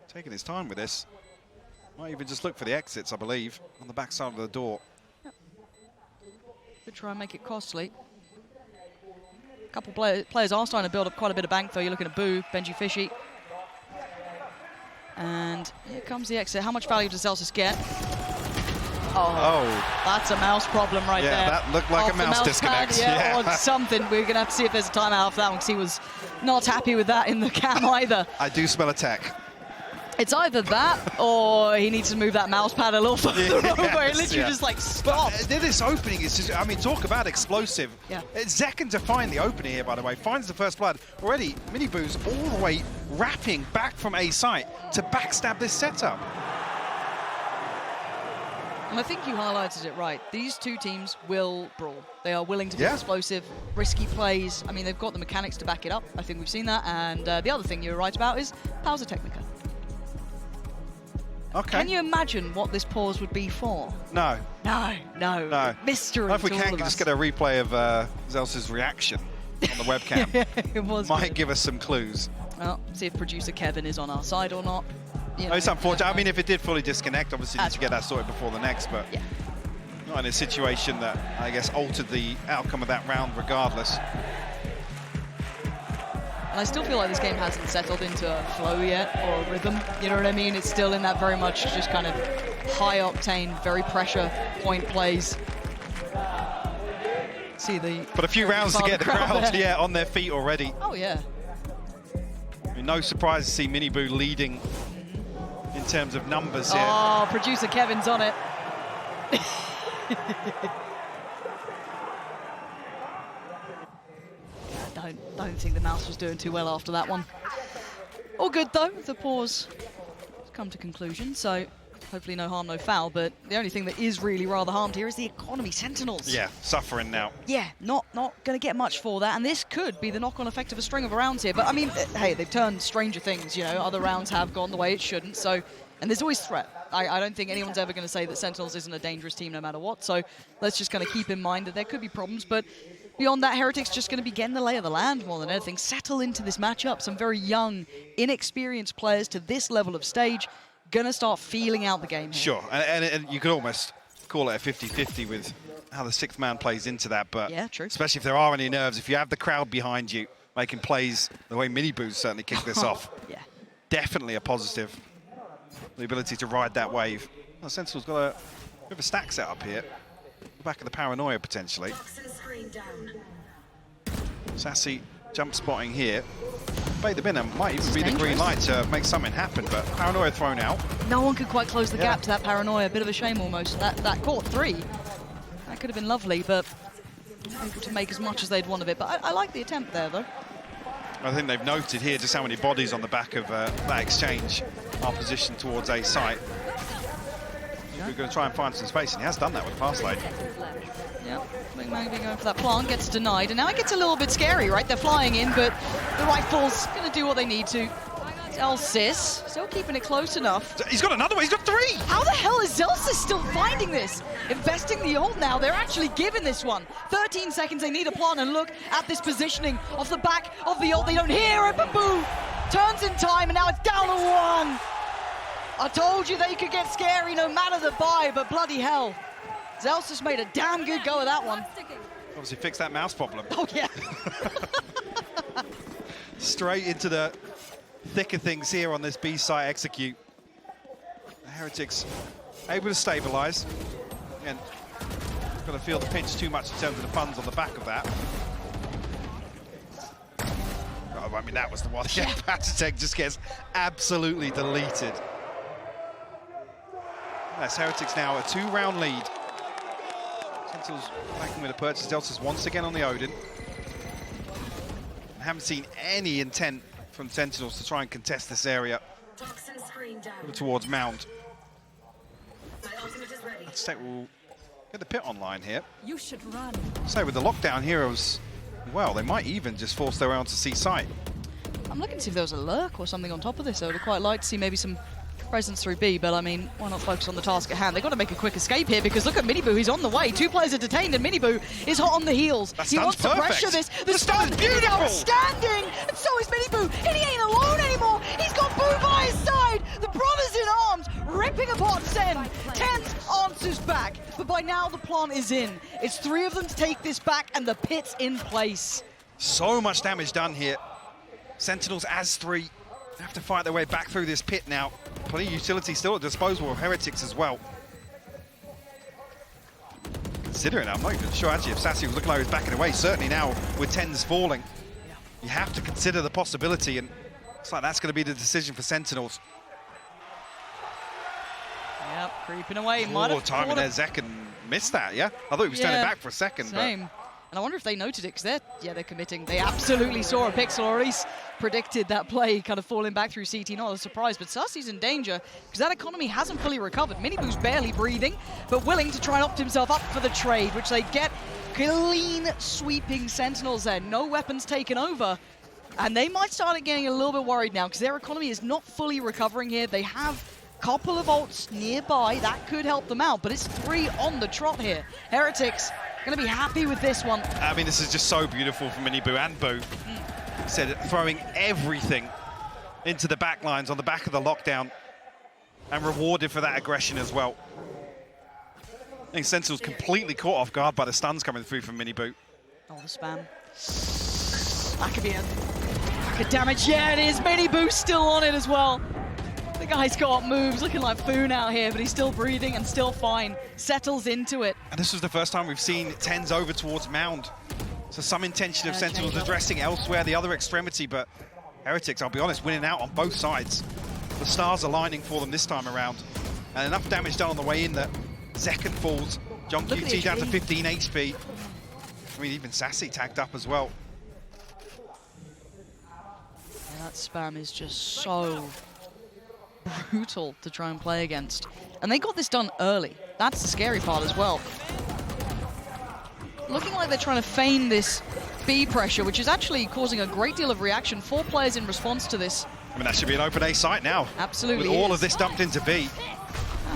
Speaker 11: Taking his time with this. Might even just look for the exits, I believe, on the back side of the door.
Speaker 10: Could try and make it costly. A couple players are starting to build up quite a bit of bank, though. You're looking at Boo, Benchy Fishy. And here comes the exit. How much value does Zelsis get? Oh, that's a mouse problem right there.
Speaker 11: Yeah, that looked like a mouse disconnect.
Speaker 10: Yeah, or something. We're going to have to see if there's a timeout for that one, because he was not happy with that in the cam either.
Speaker 11: I do smell a tech.
Speaker 10: It's either that, or he needs to move that mouse pad a little further over. It literally just like stopped.
Speaker 11: This opening is just, I mean, talk about explosive.
Speaker 10: Yeah.
Speaker 11: It's Zekken to find the opening here, by the way. Finds the first blood. Already, Mini Boo's all the way wrapping back from A site to backstab this setup.
Speaker 10: And I think you highlighted it right. These 2 teams will brawl. They are willing to be explosive, risky plays. I mean, they've got the mechanics to back it up. I think we've seen that. And the other thing you're right about is Pausa Technica.
Speaker 11: Okay.
Speaker 10: Can you imagine what this pause would be for?
Speaker 11: No.
Speaker 10: No. Mystery.
Speaker 11: If we can just get a replay of Zelsis' reaction on the webcam.
Speaker 10: It was
Speaker 11: Might
Speaker 10: good.
Speaker 11: give us some clues.
Speaker 10: Well, see if producer Kevin is on our side or not. You know.
Speaker 11: It's unfortunate. I mean, if it did fully disconnect, obviously you need to get that sorted before the next, but not in a situation that, I guess, altered the outcome of that round regardless.
Speaker 10: And I still feel like this game hasn't settled into a flow yet, or a rhythm, you know what I mean? It's still in that very much just kind of high-octane, very pressure point plays. See the...
Speaker 11: But a few rounds to get the crowd on their feet already.
Speaker 10: Oh, yeah.
Speaker 11: I mean, no surprise to see Mini Boo leading in terms of numbers here.
Speaker 10: Oh, producer Kevin's on it. Don't think the mouse was doing too well after that one. All good though, the pause has come to conclusion, so hopefully no harm, no foul, but the only thing that is really rather harmed here is the economy. Sentinels.
Speaker 11: Yeah, suffering now.
Speaker 10: Yeah, not going to get much for that, and this could be the knock-on effect of a string of rounds here. But I mean, hey, they've turned stranger things, you know, other rounds have gone the way it shouldn't, so, and there's always threat. I don't think anyone's ever going to say that Sentinels isn't a dangerous team no matter what, so let's just kind of keep in mind that there could be problems, but beyond that, Heretics just going to be getting the lay of the land more than anything, settle into this matchup. Some very young, inexperienced players to this level of stage, going to start feeling out the game here.
Speaker 11: Sure, and you could almost call it a 50-50 with how the sixth man plays into that, but
Speaker 10: yeah, true.
Speaker 11: Especially if there are any nerves, if you have the crowd behind you making plays the way Miniboo's certainly kicked this off.
Speaker 10: Yeah.
Speaker 11: Definitely a positive. The ability to ride that wave. Well, Sentinel's got a bit of a stack set up here. The back of the paranoia potentially. Sassy jump spotting here. Bait them in and might even be the green light to make something happen, but paranoia thrown out.
Speaker 10: No one could quite close the gap to that paranoia. A bit of a shame almost. That caught 3. That could have been lovely, but able to make as much as they'd want of it. But I like the attempt there, though.
Speaker 11: I think they've noted here just how many bodies on the back of that exchange are positioned towards A site. We're going to try and find some space, and he has done that with fast lane.
Speaker 10: Yeah, maybe going for that plant, gets denied, and now it gets a little bit scary, right? They're flying in, but the rifle's going to do what they need to. Zelsis still keeping it close enough.
Speaker 11: He's got another one, he's got 3!
Speaker 10: How the hell is Zelsis still finding this? Investing the ult now, they're actually giving this one. 13 seconds, they need a plant, and look at this positioning off the back of the ult. They don't hear it, but boo! Turns in time, and now it's down to 1. I told you they could get scary no matter the buy, but bloody hell. Zelsis made a damn good go of that one.
Speaker 11: Obviously fixed that mouse problem.
Speaker 10: Oh, yeah.
Speaker 11: Straight into the thick of things here on this B site execute. The Heretics able to stabilize. And got to feel the pinch too much in terms of the funds on the back of that. Oh, I mean, that was the one. Yeah, Patitech just gets absolutely deleted. That's Heretics now a 2-round lead. Sentinels backing with a purchase. Delta's once again on the Odin. I haven't seen any intent from Sentinels to try and contest this area towards Mound. Patitech will get the pit online here.
Speaker 9: You should run.
Speaker 11: So with the lockdown heroes, well, they might even just force their way onto C site.
Speaker 10: I'm looking to see if there was a lurk or something on top of this. I would quite like to see maybe some presence through B, but I mean, why not focus on the task at hand? They've got to make a quick escape here because look at Miniboo, he's on the way. 2 players are detained and Miniboo is hot on the heels. He wants to pressure this. The stun's beautiful! Outstanding! And so is Miniboo, and he ain't alone anymore! He's got Boo by his side! The brothers in arms, ripping apart Sen. Tense answers back, but by now the plant is in. It's 3 of them to take this back, and the pit's in place.
Speaker 11: So much damage done here. Sentinels as 3 have to fight their way back through this pit now. Plenty of utility still at disposal of Heretics as well. Considering, I'm not even sure actually if Sassy was looking like he was backing away. Certainly now with 10s falling, you have to consider the possibility, and looks like that's going to be the decision for Sentinels.
Speaker 10: Yep, creeping away.
Speaker 11: More time in there, Zekken missed that, yeah? I thought he was turning back for a second.
Speaker 10: Same. But and I wonder if they noted it, because they're committing. They absolutely saw a pixel, or at least predicted that play kind of falling back through CT. Not a surprise, but Sassy's in danger because that economy hasn't fully recovered. Miniboo's barely breathing, but willing to try and opt himself up for the trade, which they get. Clean sweeping Sentinels there. No weapons taken over. And they might start getting a little bit worried now because their economy is not fully recovering here. They have a couple of ults nearby. That could help them out, but it's 3 on the trot here. Heretics going to be happy with this one.
Speaker 11: I mean, this is just so beautiful from Miniboo and Boo. Said throwing everything into the back lines on the back of the lockdown and rewarded for that aggression as well. I think Sentinel's completely caught off guard by the stuns coming through from Miniboo.
Speaker 10: Oh, the spam. That could be a pack of damage. Yeah, it is. Miniboo still on it as well. The guy's got moves, looking like Foon out here, but he's still breathing and still fine. Settles into it.
Speaker 11: And this was the first time we've seen 10s over towards Mound. So some intention of Sentinels addressing elsewhere, the other extremity, but Heretics, I'll be honest, winning out on both sides. The stars aligning for them this time around. And enough damage done on the way in that Zekken falls. John QT down to 15 HP. I mean, even Sassy tagged up as well.
Speaker 10: Yeah, that spam is just so brutal to try and play against. And they got this done early. That's the scary part as well. Looking like they're trying to feign this B pressure, which is actually causing a great deal of reaction. 4 players in response to this.
Speaker 11: I mean, that should be an open A site now.
Speaker 10: Absolutely
Speaker 11: With all
Speaker 10: is.
Speaker 11: of this dumped into B.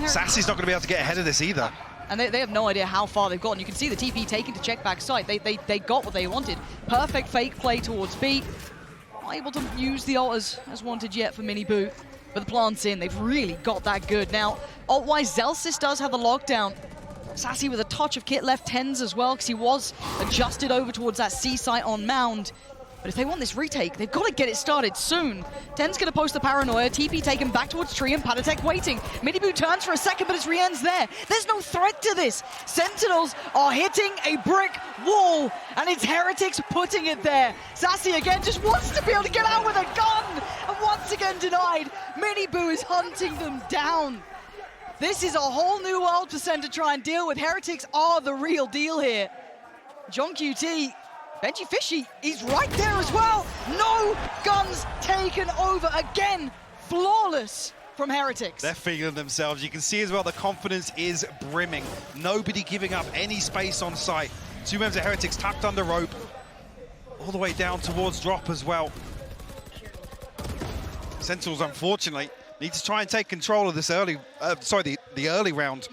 Speaker 11: Sassy's not going to be able to get ahead of this either.
Speaker 10: And they have no idea how far they've gotten. You can see the TP taken to check back site. They got what they wanted. Perfect fake play towards B. Not able to use the ult as wanted yet for Mini Boo. But the plant's in. They've really got that good. Now, ult-wise, Zellsis does have the lockdown. Sassy with a touch of kit left 10s as well, because he was adjusted over towards that C site on Mound. But if they want this retake, they've got to get it started soon. Ten's going to post the paranoia. TP taken back towards Tree and Patatek waiting. Miniboo turns for a second, but his re-end's there. There's no threat to this. Sentinels are hitting a brick wall, and it's Heretics putting it there. Sassy again just wants to be able to get out with a gun, and once again denied. Miniboo is hunting them down. This is a whole new world for Sen to try and deal with. Heretics are the real deal here. John QT, Benji Fishy, he's right there as well. No guns taken over again. Flawless from Heretics.
Speaker 11: They're feeling themselves. You can see as well the confidence is brimming. Nobody giving up any space on site. 2 members of Heretics tucked under rope. All the way down towards drop as well. Sentinels, unfortunately, need to try and take control of this early, the early round.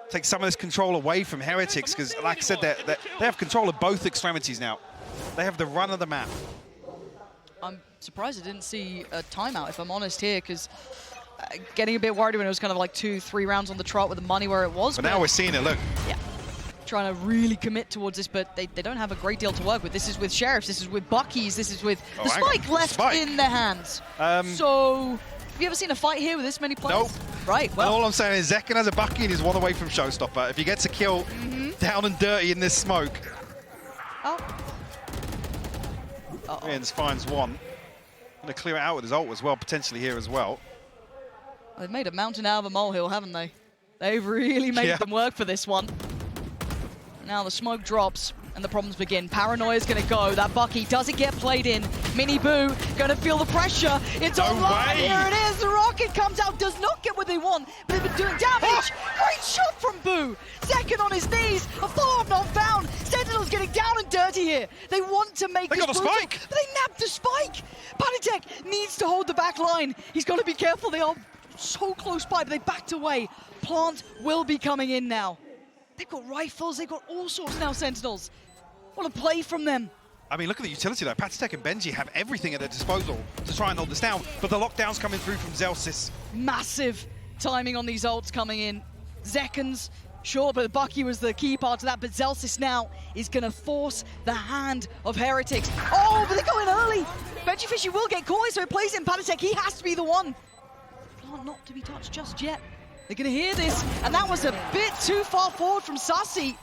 Speaker 11: Take some of this control away from Heretics, because like I said, they have control of both extremities now. They have the run of the map.
Speaker 10: I'm surprised I didn't see a timeout, if I'm honest here, because getting a bit worried when it was kind of like 2-3 rounds on the trot with the money where it was.
Speaker 11: But now we're seeing it, look.
Speaker 10: Yeah. Trying to really commit towards this, but they don't have a great deal to work with. This is with Sheriffs, this is with Buckies, this is with the Spike left in their hands. So, have you ever seen a fight here with this many players?
Speaker 11: Nope.
Speaker 10: Right, well.
Speaker 11: And all I'm saying is Zekken has a Bucky and he's 1 away from Showstopper. If he gets a kill down and dirty in this smoke.
Speaker 10: Oh.
Speaker 11: Rians finds 1. Going to clear it out with his ult as well, potentially here as well.
Speaker 10: They've made a mountain out of a molehill, haven't they? They've really made them work for this one. Now the smoke drops and the problems begin. Paranoia's gonna go. That Bucky doesn't get played in. Mini Boo gonna feel the pressure. It's online. Here it is. The rocket comes out, does not get what they want, but they've been doing damage. Great shot from Boo. Second on his knees. A follow-up not found. Sentinel's getting down and dirty here. They want to make this
Speaker 11: got the
Speaker 10: brutal,
Speaker 11: spike.
Speaker 10: but they nabbed the spike. Patatek needs to hold the back line. He's got to be careful. They are so close by, but they backed away. Plant will be coming in now. They've got rifles, they've got all sorts now, Sentinels. What a play from them.
Speaker 11: I mean, look at the utility though. Patatek and Benji have everything at their disposal to try and hold this down, but the lockdown's coming through from Zellsis.
Speaker 10: Massive timing on these ults coming in. Zekens, sure, but Bucky was the key part to that, but Zellsis now is gonna force the hand of Heretics. Oh, but they're going early. Benji Fishy will get coy, so it plays in Patatek. He has to be the one. Not to be touched just yet. They're gonna hear this, and that was a bit too far forward from Sassy.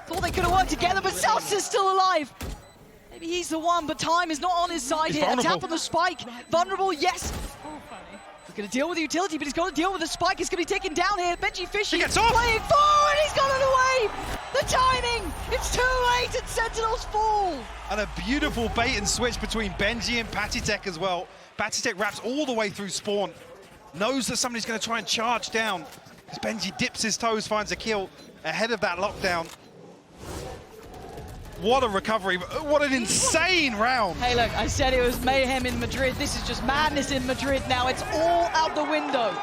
Speaker 10: Thought they could have worked together, but Sassy is still alive. Maybe he's the one, but time is not on his side here. A tap on the spike. Vulnerable, yes. He's gonna deal with the utility, but he's got to deal with the spike. He's gonna be taken down here. Benji Fishy playing forward. He's got it away. The timing. It's too late, and Sentinels fall.
Speaker 11: And a beautiful bait and switch between Benji and Patatek as well. Patatek wraps all the way through spawn. Knows that somebody's going to try and charge down. As Benji dips his toes, finds a kill ahead of that lockdown. What a recovery. What an insane round.
Speaker 10: Hey, look, I said it was mayhem in Madrid. This is just madness in Madrid now. It's all out the window.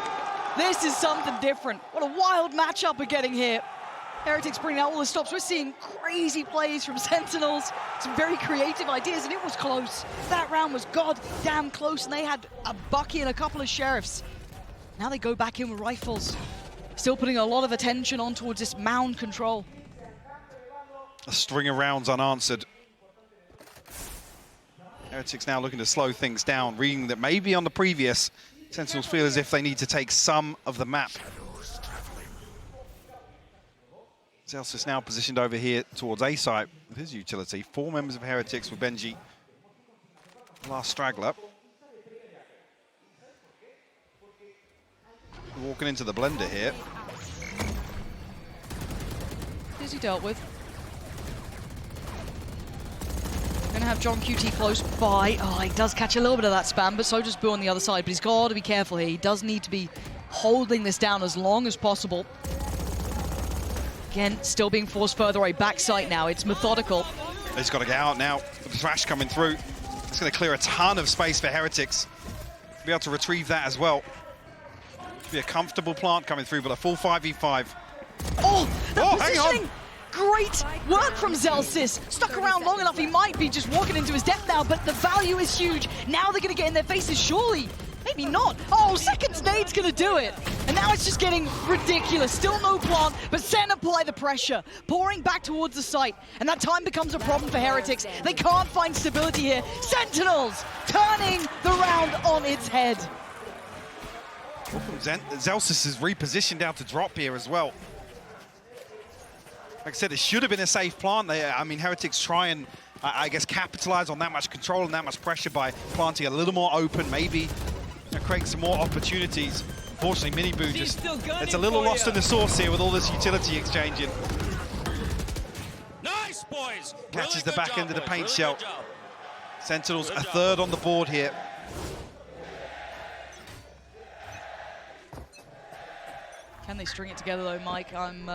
Speaker 10: This is something different. What a wild matchup we're getting here. Heretics bringing out all the stops. We're seeing crazy plays from Sentinels, some very creative ideas, and it was close. That round was goddamn close, and they had a Bucky and a couple of Sheriffs. Now they go back in with rifles. Still putting a lot of attention on towards this mound control.
Speaker 11: A string of rounds unanswered. Heretics now looking to slow things down, reading that maybe on the previous, Sentinels feel as if they need to take some of the map. Zellsis now positioned over here towards A site with his utility. 4 members of Heretics with Benji. Last straggler. Walking into the blender here.
Speaker 10: Who's he dealt with? Gonna have John QT close by. Oh, he does catch a little bit of that spam, but so does Boo on the other side. But he's got to be careful here. He does need to be holding this down as long as possible. Again, still being forced further away. Backside now. It's methodical.
Speaker 11: He's got to get out now with the thrash coming through. It's going to clear a ton of space for Heretics. Be able to retrieve that as well. Be a comfortable plant coming through, but a full 5v5.
Speaker 10: Oh, that
Speaker 11: hang
Speaker 10: positioning!
Speaker 11: on.
Speaker 10: Great work from Zelsis. Stuck around long enough, he might be just walking into his death now, but the value is huge. Now they're going to get in their faces, surely. Maybe not. Oh, Second's nade's going to do it. And now it's just getting ridiculous. Still no plant, but SEN apply the pressure, pouring back towards the site. And that time becomes a problem for Heretics. They can't find stability here. Sentinels turning the round on its head.
Speaker 11: Zelsis is repositioned out to drop here as well. Like I said, it should have been a safe plant. I mean, Heretics try and, I guess, capitalize on that much control and that much pressure by planting a little more open, maybe creating some more opportunities. Unfortunately, Miniboo just, it's a little lost in the sauce here with all this utility exchanging.
Speaker 12: Nice, boys.
Speaker 11: Catches the back end of the paint shell. Sentinels a third on the board here.
Speaker 10: Can they string it together though, Mike? I'm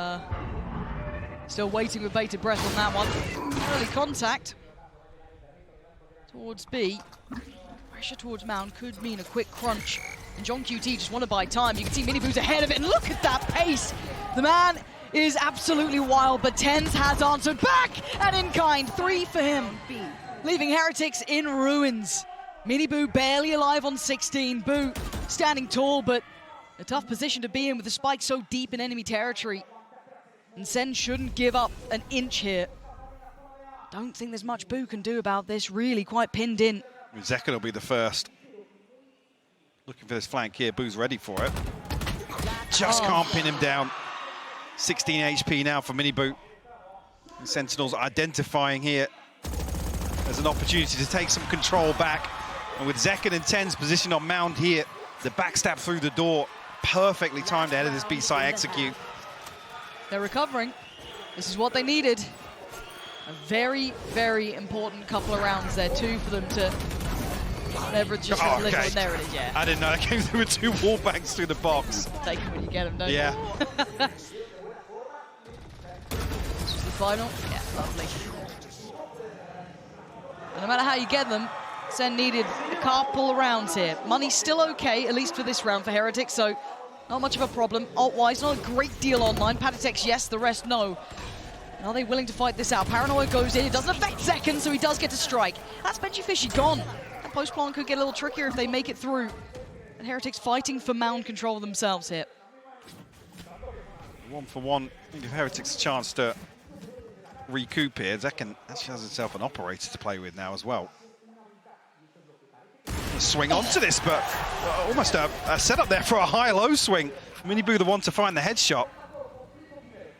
Speaker 10: still waiting with bated breath on that one. Early contact towards B. Pressure towards Mound could mean a quick crunch. And John QT just want to buy time. You can see Miniboo's ahead of it, and look at that pace. The man is absolutely wild, but TenZ has answered back, and in kind, 3 for him. Leaving Heretics in ruins. Miniboo barely alive on 16. Boo standing tall, but a tough position to be in with the spike so deep in enemy territory. And SEN shouldn't give up an inch here. Don't think there's much Boo can do about this, really quite pinned in.
Speaker 11: Zekken will be the first. Looking for this flank here, Boo's ready for it. Just can't pin him down. 16 HP now for Miniboo. And Sentinels identifying here as an opportunity to take some control back. And with Zekken and TenZ positioned on Mound here, the backstab through the door, perfectly timed ahead of this B-side execute.
Speaker 10: They're recovering. This is what they needed. A very, very important couple of rounds there, too, for them to leverage just a little. And there it is, yeah.
Speaker 11: I didn't know. That came through with 2 wall bangs through the box.
Speaker 10: Take them when you get them, don't
Speaker 11: yeah.
Speaker 10: you? This was the final. Yeah, lovely. And no matter how you get them, SEN needed a couple of rounds here. Money's still okay, at least for this round for Heretics, so not much of a problem. Alt-wise, not a great deal online. Patatex, yes, the rest, no. And are they willing to fight this out? Paranoia goes in, it doesn't affect Zekken, so he does get to strike. That's Benchy Fishy gone. And post-plan could get a little trickier if they make it through. And Heretics fighting for mound control themselves here.
Speaker 11: 1 for 1. I think if Heretics a chance to recoup here, Zekken actually has himself an operator to play with now as well. Swing onto this, but almost a setup there for a high-low swing. Miniboo the one to find the headshot.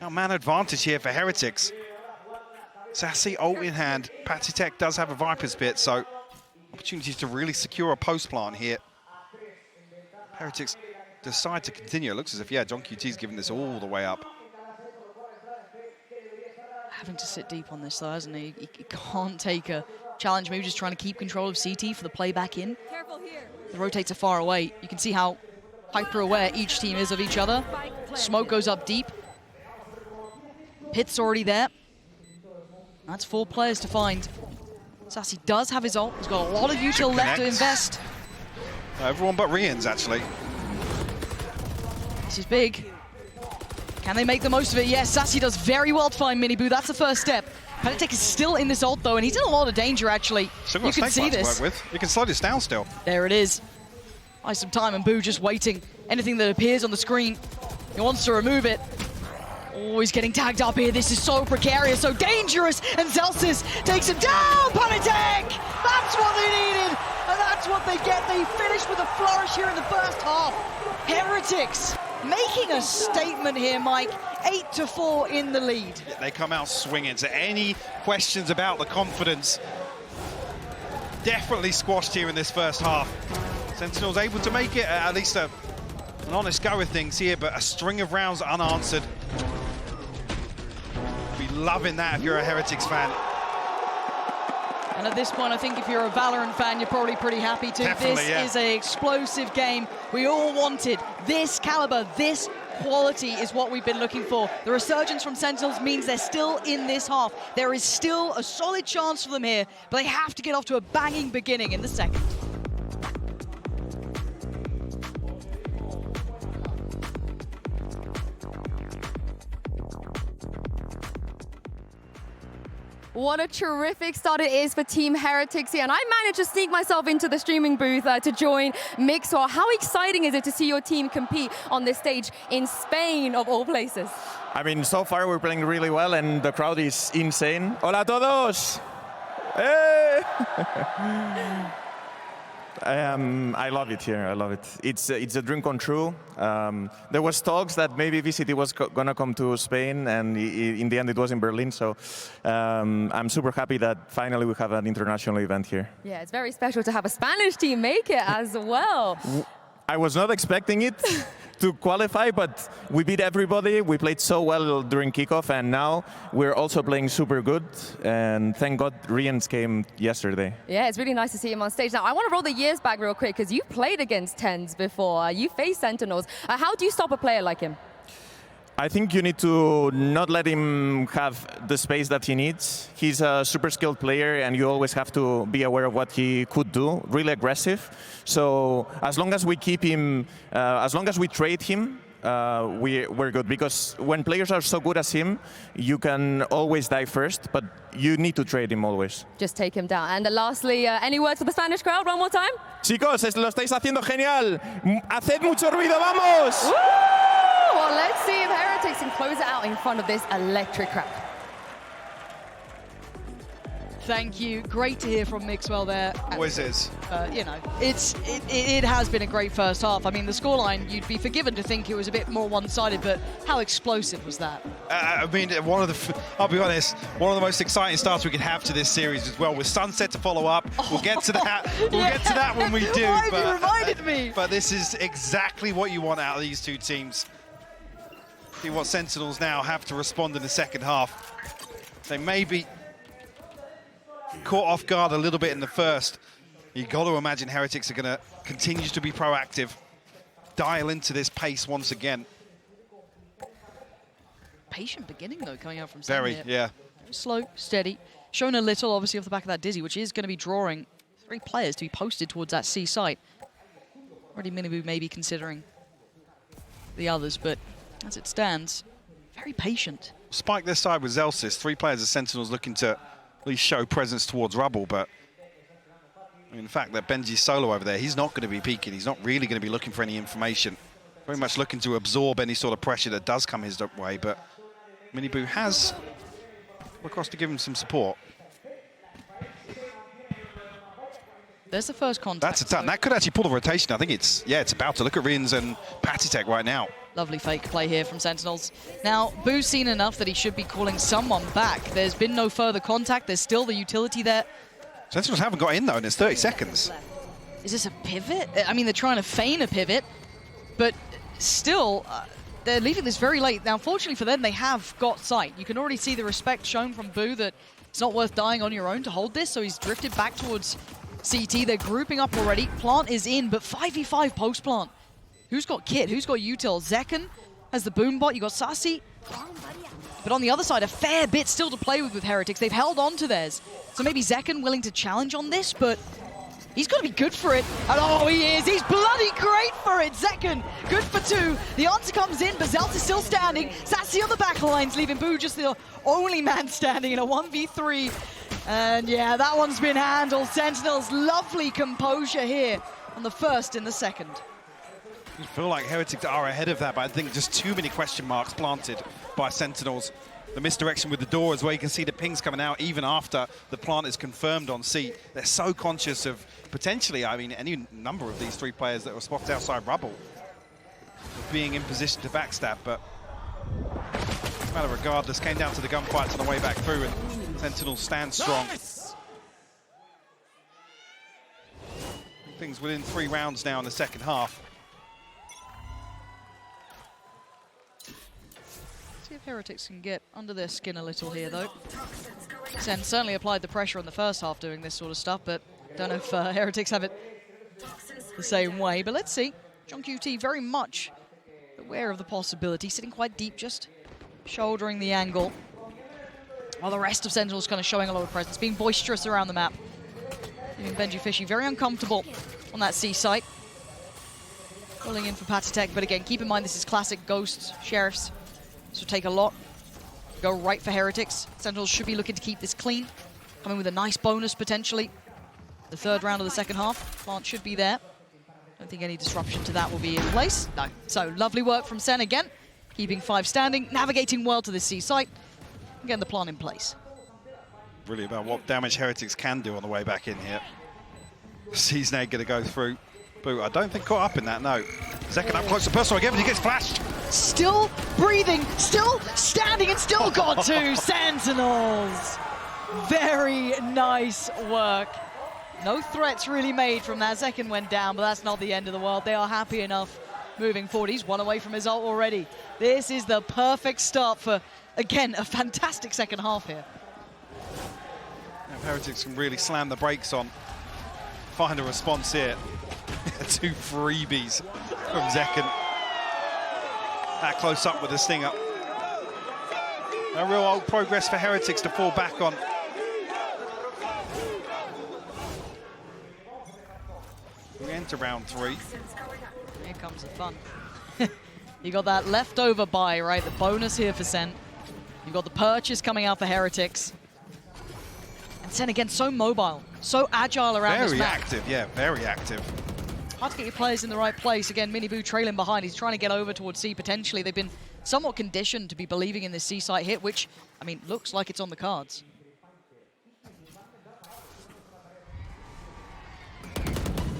Speaker 11: Now man advantage here for Heretics. Sassy ult in hand. Patitech does have a Viper's Pit, so opportunities to really secure a post plant here. Heretics decide to continue. It looks as if, yeah, John QT's giving this all the way up.
Speaker 10: Having to sit deep on this though, hasn't he? He can't take a challenge, maybe just trying to keep control of CT for the play back in.
Speaker 6: Careful here.
Speaker 10: The rotates are far away. You can see how hyper-aware each team is of each other. Smoke goes up deep. Pit's already there. That's 4 players to find. Sassy does have his ult. He's got a lot of util left to invest.
Speaker 11: Everyone but Rians, actually.
Speaker 10: This is big. Can they make the most of it? Yes, Sassy does very well to find Miniboo. That's the first step. Patatek is still in this ult, though, and he's in a lot of danger, actually. You can see this.
Speaker 11: You can slow this down still.
Speaker 10: There it is. Buy some time, and Boo just waiting. Anything that appears on the screen, he wants to remove it. Oh, he's getting tagged up here. This is so precarious, so dangerous. And Zelsis takes him down. Panatek! That's what they needed. And that's what they get. They finish with a flourish here in the first half. Heretics making a statement here, Mike. 8-4 in the lead.
Speaker 11: Yeah, they come out swinging. So any questions about the confidence definitely squashed here in this first half. Sentinel's able to make it at least an honest go of things here, but a string of rounds unanswered. Be loving that if you're a Heretics fan.
Speaker 10: And at this point, I think if you're a Valorant fan, you're probably pretty happy too.
Speaker 11: Definitely,
Speaker 10: This is an explosive game. We all wanted this caliber, this quality is what we've been looking for. The resurgence from Sentinels means they're still in this half. There is still a solid chance for them here, but they have to get off to a banging beginning in the second.
Speaker 4: What a terrific start it is for Team Heretics here. And I managed to sneak myself into the streaming booth to join Mixwell. How exciting is it to see your team compete on this stage in Spain, of all places?
Speaker 12: I mean, so far we're playing really well and the crowd is insane. Hola a todos! Hey! I love it here. I love it. It's a dream come true. There was talks that maybe VCT was gonna come to Spain, and in the end it was in Berlin. So I'm super happy that finally we have an international event here.
Speaker 4: Yeah, it's very special to have a Spanish team make it as well.
Speaker 12: I was not expecting it to qualify, but we beat everybody. We played so well during kickoff, and now we're also playing super good. And thank God Rians came yesterday.
Speaker 4: Yeah, it's really nice to see him on stage. Now, I want to roll the years back real quick, because you played against Tens before. You faced Sentinels. How do you stop a player like him?
Speaker 12: I think you need to not let him have the space that he needs. He's a super skilled player, and you always have to be aware of what he could do, really aggressive. So as long as we keep him, as long as we trade him, we're good. Because when players are so good as him, you can always die first, but you need to trade him always.
Speaker 4: Just take him down. And lastly, any words for the Spanish crowd one more time?
Speaker 12: Chicos, lo estáis haciendo genial. Haced mucho ruido, vamos!
Speaker 4: Woo! Well, let's see if Heretics can close it out in front of this electric crowd.
Speaker 10: Thank you. Great to hear from Mixwell there.
Speaker 11: Always is.
Speaker 10: You know, it has been a great first half. I mean, the scoreline, you'd be forgiven to think it was a bit more one-sided, but how explosive was that?
Speaker 11: I mean, I'll be honest, one of the most exciting starts we could have to this series as well, with Sunset to follow up. We'll get to that. We'll get to that when we do.
Speaker 10: Why have you reminded me?
Speaker 11: But this is exactly what you want out of these two teams. See what Sentinels now have to respond in the second half. They may be caught off guard a little bit in the first. You've got to imagine Heretics are going to continue to be proactive, dial into this pace once again.
Speaker 10: Patient beginning, though, coming out from
Speaker 11: Very,
Speaker 10: Sen.
Speaker 11: yeah.
Speaker 10: Very slow, steady. Showing a little, obviously, off the back of that Dizzy, which is going to be drawing 3 players to be posted towards that C site. Already Minibu may be considering the others, but as it stands, very patient.
Speaker 11: Spike this side with Zelsis. 3 players of Sentinels looking to at least show presence towards Rubble, but I mean, the fact that Benji's solo over there, he's not going to be peeking. He's not really going to be looking for any information. Very much looking to absorb any sort of pressure that does come his way, but Minibu has come across to give him some support.
Speaker 10: There's the first contact.
Speaker 11: That's a ton. That could actually pull the rotation. I think it's about to look at Rins and Patitek right now.
Speaker 10: Lovely fake play here from Sentinels. Now, Boo's seen enough that he should be calling someone back. There's been no further contact. There's still the utility there.
Speaker 11: Sentinels haven't got in, though, and it's 30 seconds.
Speaker 10: Is this a pivot? I mean, they're trying to feign a pivot, but still, they're leaving this very late. Now, unfortunately for them, they have got sight. You can already see the respect shown from Boo that it's not worth dying on your own to hold this, so he's drifted back towards CT. They're grouping up already. Plant is in, but 5v5 post-plant. Who's got Kit? Who's got Util? Zekken has the boom bot. You got Sassy. But on the other side, a fair bit still to play with Heretics. They've held on to theirs. So maybe Zekken willing to challenge on this, but he's got to be good for it. And oh, he is. He's bloody great for it. Zekken, good for 2. The answer comes in, but Zelt is still standing. Sassy on the back lines, leaving Boo just the only man standing in a 1v3. And yeah, that one's been handled. Sentinels, lovely composure here on the first and the second.
Speaker 11: I feel like Heretics are ahead of that, but I think just too many question marks planted by Sentinels. The misdirection with the door as well. You can see the pings coming out even after the plant is confirmed on C. They're so conscious of potentially, I mean, any number of these 3 players that were spotted outside Rubble being in position to backstab, but no matter regardless, came down to the gunfights on the way back through, and Sentinels stand strong. Nice. Things within 3 rounds now in the second half.
Speaker 10: See if Heretics can get under their skin a little here, though. SEN certainly applied the pressure in the first half doing this sort of stuff, but don't know if Heretics have it the same way. But let's see. John QT very much aware of the possibility, sitting quite deep, just shouldering the angle. While the rest of Sentinels kind of showing a lot of presence, being boisterous around the map. Even Benji Fishy very uncomfortable on that C site. Pulling in for Patatech, but again, keep in mind this is classic Ghosts, Sheriffs. This will take a lot. Go right for Heretics. Sentinels should be looking to keep this clean. Coming with a nice bonus, potentially. The third round of the second half. Plant should be there. Don't think any disruption to that will be in place. No. So, lovely work from SEN again. Keeping 5 standing, navigating well to this C site. And getting the plant in place.
Speaker 11: Really about what damage Heretics can do on the way back in here. Seasonade going to go through. Boo, I don't think caught up in that, no. Second up close to personal again, but he gets flashed.
Speaker 10: Still breathing, still standing, and still got 2 Sentinels. Very nice work. No threats really made from that. Second went down, but that's not the end of the world. They are happy enough moving forward. He's 1 away from his ult already. This is the perfect start for, again, a fantastic second half here.
Speaker 11: Now Heretics can really slam the brakes on. Find a response here. 2 freebies from Zekken. That close up with the stinger. No real old progress for Heretics to fall back on. We enter round 3.
Speaker 10: Here comes the fun. You got that leftover buy, right? The bonus here for SEN. You've got the purchase coming out for Heretics. And SEN, again, so mobile, so agile around this map.
Speaker 11: Very active, yeah, very active.
Speaker 10: Hard to get your players in the right place. Again, Miniboo trailing behind. He's trying to get over towards C potentially. They've been somewhat conditioned to be believing in this C site hit, which, I mean, looks like it's on the cards.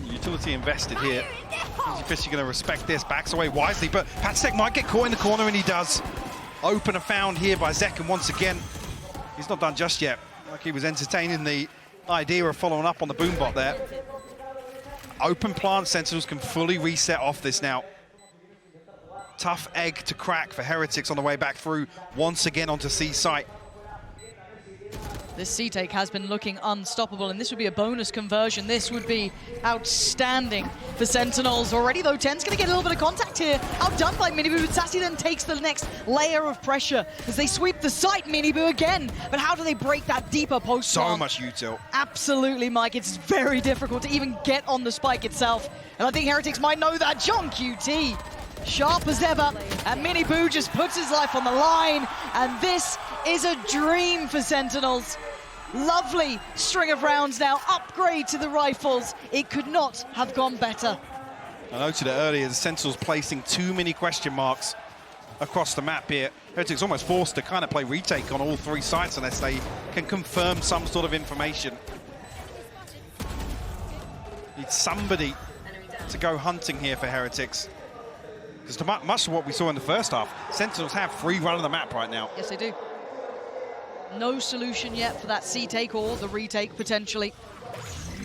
Speaker 11: Utility invested here. Fishy going to respect this, backs away wisely, but Patsek might get caught in the corner, and he does. Open and found here by Zekken once again. He's not done just yet. Like he was entertaining the idea of following up on the boombot there. Open plant, Sentinels can fully reset off this now. Tough egg to crack for Heretics on the way back through, once again onto C site.
Speaker 10: This C-take has been looking unstoppable, and this would be a bonus conversion. This would be outstanding for Sentinels. Already, though, Ten's going to get a little bit of contact here. Outdone by Miniboo, but Sassy then takes the next layer of pressure as they sweep the site, Miniboo again. But how do they break that deeper post?
Speaker 11: So much util.
Speaker 10: Absolutely, Mike. It's very difficult to even get on the spike itself. And I think Heretics might know that. John QT, sharp as ever, and Miniboo just puts his life on the line. And this is a dream for Sentinels. Lovely string of rounds now, upgrade to the rifles. It could not have gone better.
Speaker 11: I noted it earlier, the Sentinels placing too many question marks across the map here. Heretics almost forced to kind of play retake on all 3 sites unless they can confirm some sort of information. Need somebody to go hunting here for Heretics. Because much of what we saw in the first half, Sentinels have free run of the map right now.
Speaker 10: Yes, they do. No solution yet for that C-take or the retake, potentially.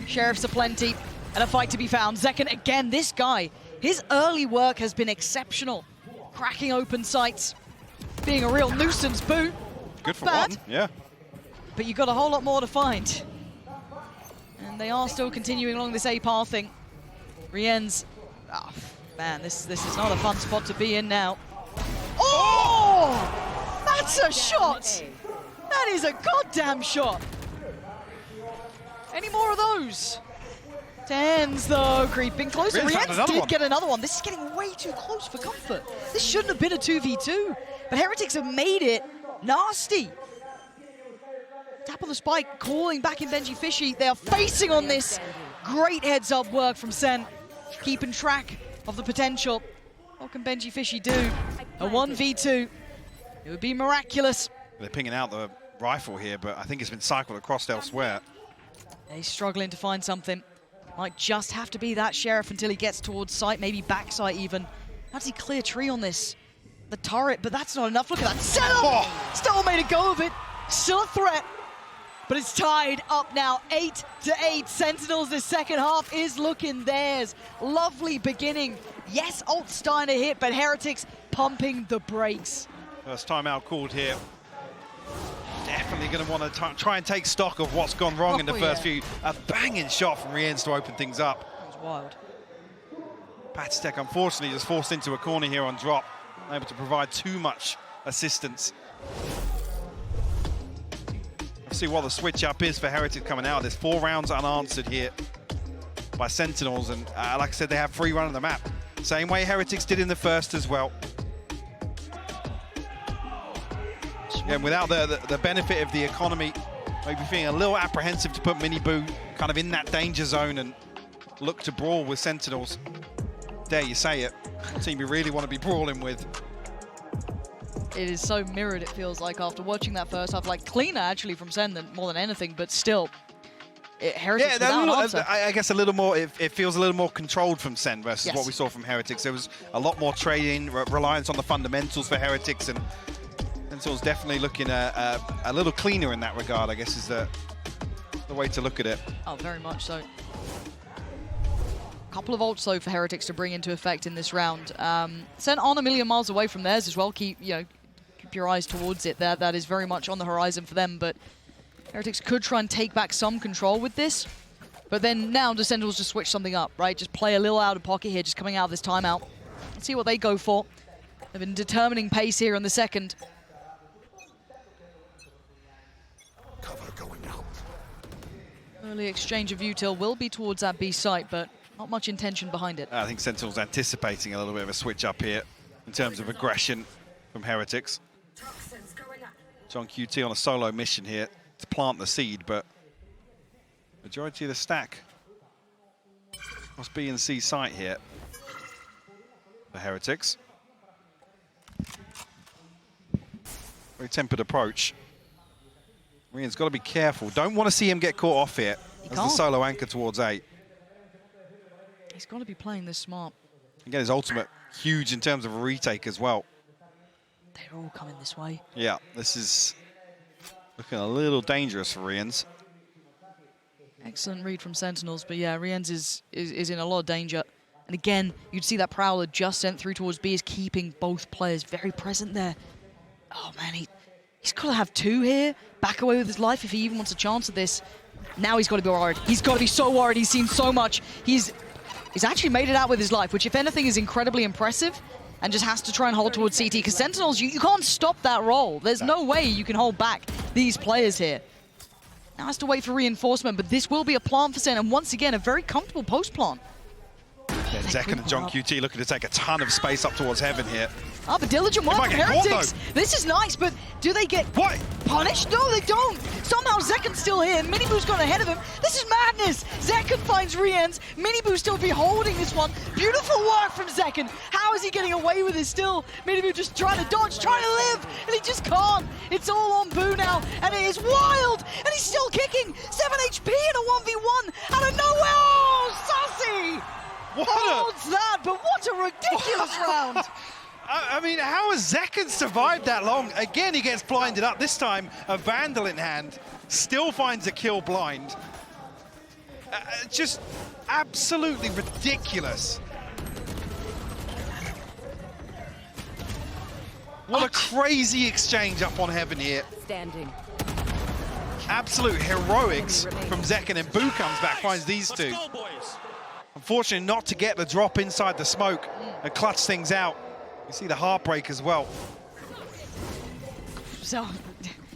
Speaker 10: Sheriffs aplenty, and a fight to be found. Zekken, again, this guy, his early work has been exceptional. Cracking open sites, being a real nuisance, Boo.
Speaker 11: Good for
Speaker 10: bad,
Speaker 11: one, yeah.
Speaker 10: But you've got a whole lot more to find. And they are still continuing along this A path thing. Rien's, oh, man, this is not a fun spot to be in now. Oh! That's a shot! That is a goddamn shot. Any more of those? Tens, though, creeping closer. Rienz did get another one. This is getting way too close for comfort. This shouldn't have been a 2v2, but Heretics have made it nasty. Tap on the spike, calling back in Benji Fishy. They are facing on this. Great heads-up work from SEN, keeping track of the potential. What can Benji Fishy do? A 1v2. It would be miraculous.
Speaker 11: They're pinging out the rifle here, but I think it's been cycled across elsewhere.
Speaker 10: He's struggling to find something. Might just have to be that Sheriff until he gets towards sight, maybe back sight even. How does he clear tree on this? The turret, but that's not enough. Look at that setup! Oh. Still made a go of it. Still a threat. But it's tied up now, 8-8. Sentinels, this second half is looking theirs. Lovely beginning. Yes, ult starting to hit, but Heretics pumping the brakes.
Speaker 11: First timeout called here. Definitely going to want to try and take stock of what's gone wrong in the first few. A banging shot from Riens to open things up.
Speaker 10: That was wild.
Speaker 11: Patstek, unfortunately, just forced into a corner here on drop. Unable to provide too much assistance. Let's see what the switch up is for Heretics coming out. There's 4 rounds unanswered here by Sentinels, and like I said, they have free run of the map. Same way Heretics did in the first as well. And without the benefit of the economy, maybe feeling a little apprehensive to put Miniboo kind of in that danger zone and look to brawl with Sentinels. Dare you say it, a team you really want to be brawling with.
Speaker 10: It is so mirrored, it feels like, after watching that first half. Like, cleaner, actually, from Sen more than anything, but still, Heretics without an answer.
Speaker 11: I guess a little more, it feels a little more controlled from Sen versus
Speaker 10: Yes.
Speaker 11: what we saw from Heretics. There was a lot more trading, reliance on the fundamentals for Heretics, and Sentinels definitely looking a little cleaner in that regard, I guess is the way to look at it.
Speaker 10: Oh, very much so. Couple of ults though for Heretics to bring into effect in this round. Sen on a million miles away from theirs as well. Keep your eyes towards it there. That is very much on the horizon for them, but Heretics could try and take back some control with this. But then now the Sentinels just switch something up, right? Just play a little out of pocket here, just coming out of this timeout. Let's see what they go for. They've been determining pace here in the second.
Speaker 9: Cover going out.
Speaker 10: Early exchange of util will be towards that B site, but not much intention behind it.
Speaker 11: I think Sentinel's anticipating a little bit of a switch up here in terms of aggression from Heretics. John QT on a solo mission here to plant the seed, but majority of the stack must be in C site here for Heretics. Very tempered approach. Rien's got to be careful. Don't want to see him get caught off here as the solo anchor towards A.
Speaker 10: He's got to be playing this smart.
Speaker 11: Again, his ultimate huge in terms of a retake as well.
Speaker 10: They're all coming this way.
Speaker 11: Yeah, this is looking a little dangerous for Riens.
Speaker 10: Excellent read from Sentinels, but yeah, Riens is in a lot of danger. And again, you'd see that Prowler just sent through towards B is keeping both players very present there. Oh man, he's got to have 2 here. Back away with his life if he even wants a chance at this. Now he's got to be worried. He's got to be so worried. He's seen so much. He's actually made it out with his life, which if anything is incredibly impressive, and just has to try and hold towards CT, because Sentinels, you can't stop that roll. There's no way you can hold back these players here. Now has to wait for reinforcement, but this will be a plant for Sen, and once again, a very comfortable post-plant.
Speaker 11: Yeah, Zek and John QT looking to take a ton of space up towards heaven here.
Speaker 10: Oh, but diligent one from Heretics. This is nice, but do they get punished? No, they don't. Somehow Zekan's still here. Miniboo's gone ahead of him. This is madness. Zekan finds Riens. Miniboo still be holding this one. Beautiful work from Zekan. How is he getting away with it still? Miniboo just trying to dodge, trying to live, and he just can't. It's all on Boo now, and it is wild, and he's still kicking. 7 HP in a 1v1 out of nowhere. Oh, Sassy! Holds that, but what a ridiculous round.
Speaker 11: I mean, how has Zekan survived that long? Again, he gets blinded up. This time, a Vandal in hand. Still finds a kill blind. Just absolutely ridiculous. What a crazy exchange up on heaven here.
Speaker 13: Standing.
Speaker 11: Absolute heroics from Zekan, and Boo comes back, finds these two. Unfortunately, not to get the drop inside the smoke and clutch things out. You see the heartbreak as well.
Speaker 10: So,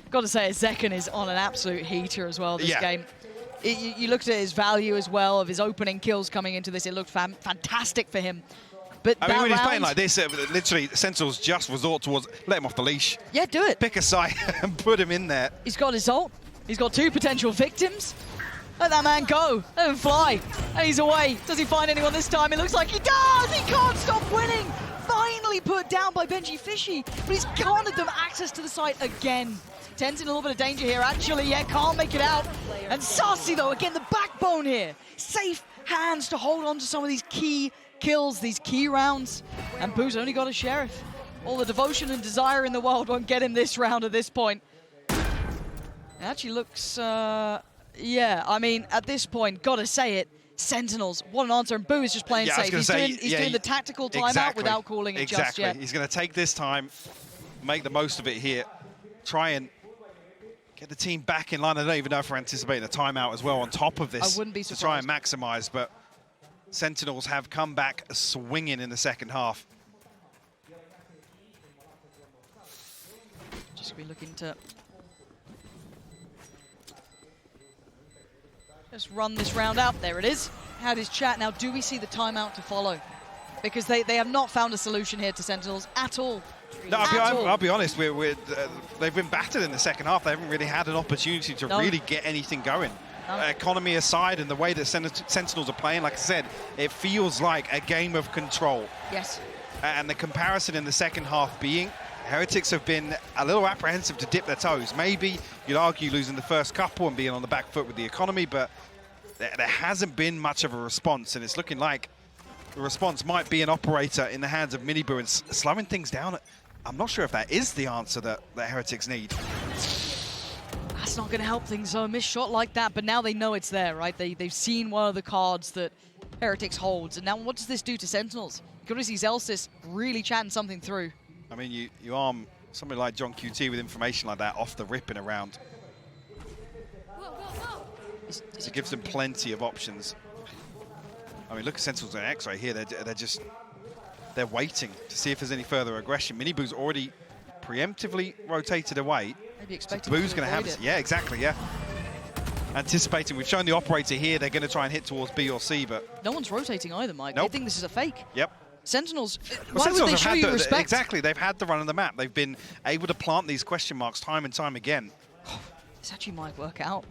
Speaker 10: got to say, Zekan is on an absolute heater as well this game. You looked at his value as well of his opening kills coming into this. It looked fantastic for him. But
Speaker 11: I mean, when he's playing like this, literally, Sentinels just resort towards, let him off the leash.
Speaker 10: Yeah, do it.
Speaker 11: Pick a side and put him in there.
Speaker 10: He's got his ult. He's got 2 potential victims. Let that man go. Let him fly. And he's away. Does he find anyone this time? It looks like he does. He can't stop winning. Finally put down by Benji Fishy, but he's granted them access to the site again. Ten's in a little bit of danger here, actually. Yeah, can't make it out. And Sassy, though, again, the backbone here. Safe hands to hold on to some of these key kills, these key rounds. And Boo's only got a Sheriff. All the devotion and desire in the world won't get him this round at this point. It actually looks, yeah, I mean, at this point, gotta say it, Sentinels, what an answer, and Boo is just playing safe. He's doing the tactical timeout without calling it just yet.
Speaker 11: He's going to take this time, make the most of it here. Try and get the team back in line. I don't even know if we're anticipating a timeout as well on top of this.
Speaker 10: I wouldn't be
Speaker 11: to try and
Speaker 10: surprised.
Speaker 11: maximize, but Sentinels have come back swinging in the second half.
Speaker 10: Just be looking to just run this round out. There it is. Had his chat. Now, do we see the timeout to follow? Because they have not found a solution here to Sentinels at all.
Speaker 11: No,
Speaker 10: At all.
Speaker 11: I'll be honest, they've been battered in the second half. They haven't really had an opportunity to really get anything going. Economy aside and the way that Sentinels are playing, like I said, it feels like a game of control.
Speaker 10: Yes.
Speaker 11: And the comparison in the second half being, Heretics have been a little apprehensive to dip their toes. Maybe you'd argue losing the first couple and being on the back foot with the economy, but there hasn't been much of a response, and it's looking like the response might be an operator in the hands of Miniboo and slowing things down. I'm not sure if that is the answer that Heretics need.
Speaker 10: That's not going to help things, though. A missed shot like that, but now they know it's there, right? They've seen one of the cards that Heretics holds, and now what does this do to Sentinels? You can see Zellsis really chatting something through.
Speaker 11: I mean, you arm somebody like John QT with information like that off the rip in a round. It gives them plenty of options. I mean, look at Sentinels and X right here. They're waiting to see if there's any further aggression. Miniboo's already preemptively rotated away.
Speaker 10: Maybe expecting
Speaker 11: Boo's going to have it. Yeah, exactly, yeah. Anticipating. We've shown the operator here. They're going to try and hit towards B or C, but...
Speaker 10: No one's rotating either, Mike.
Speaker 11: Nope.
Speaker 10: They think this is a fake.
Speaker 11: Yep.
Speaker 10: Sentinels,
Speaker 11: Well,
Speaker 10: why would they show you respect?
Speaker 11: Exactly. They've had the run of the map. They've been able to plant these question marks time and time again.
Speaker 10: This actually might work out.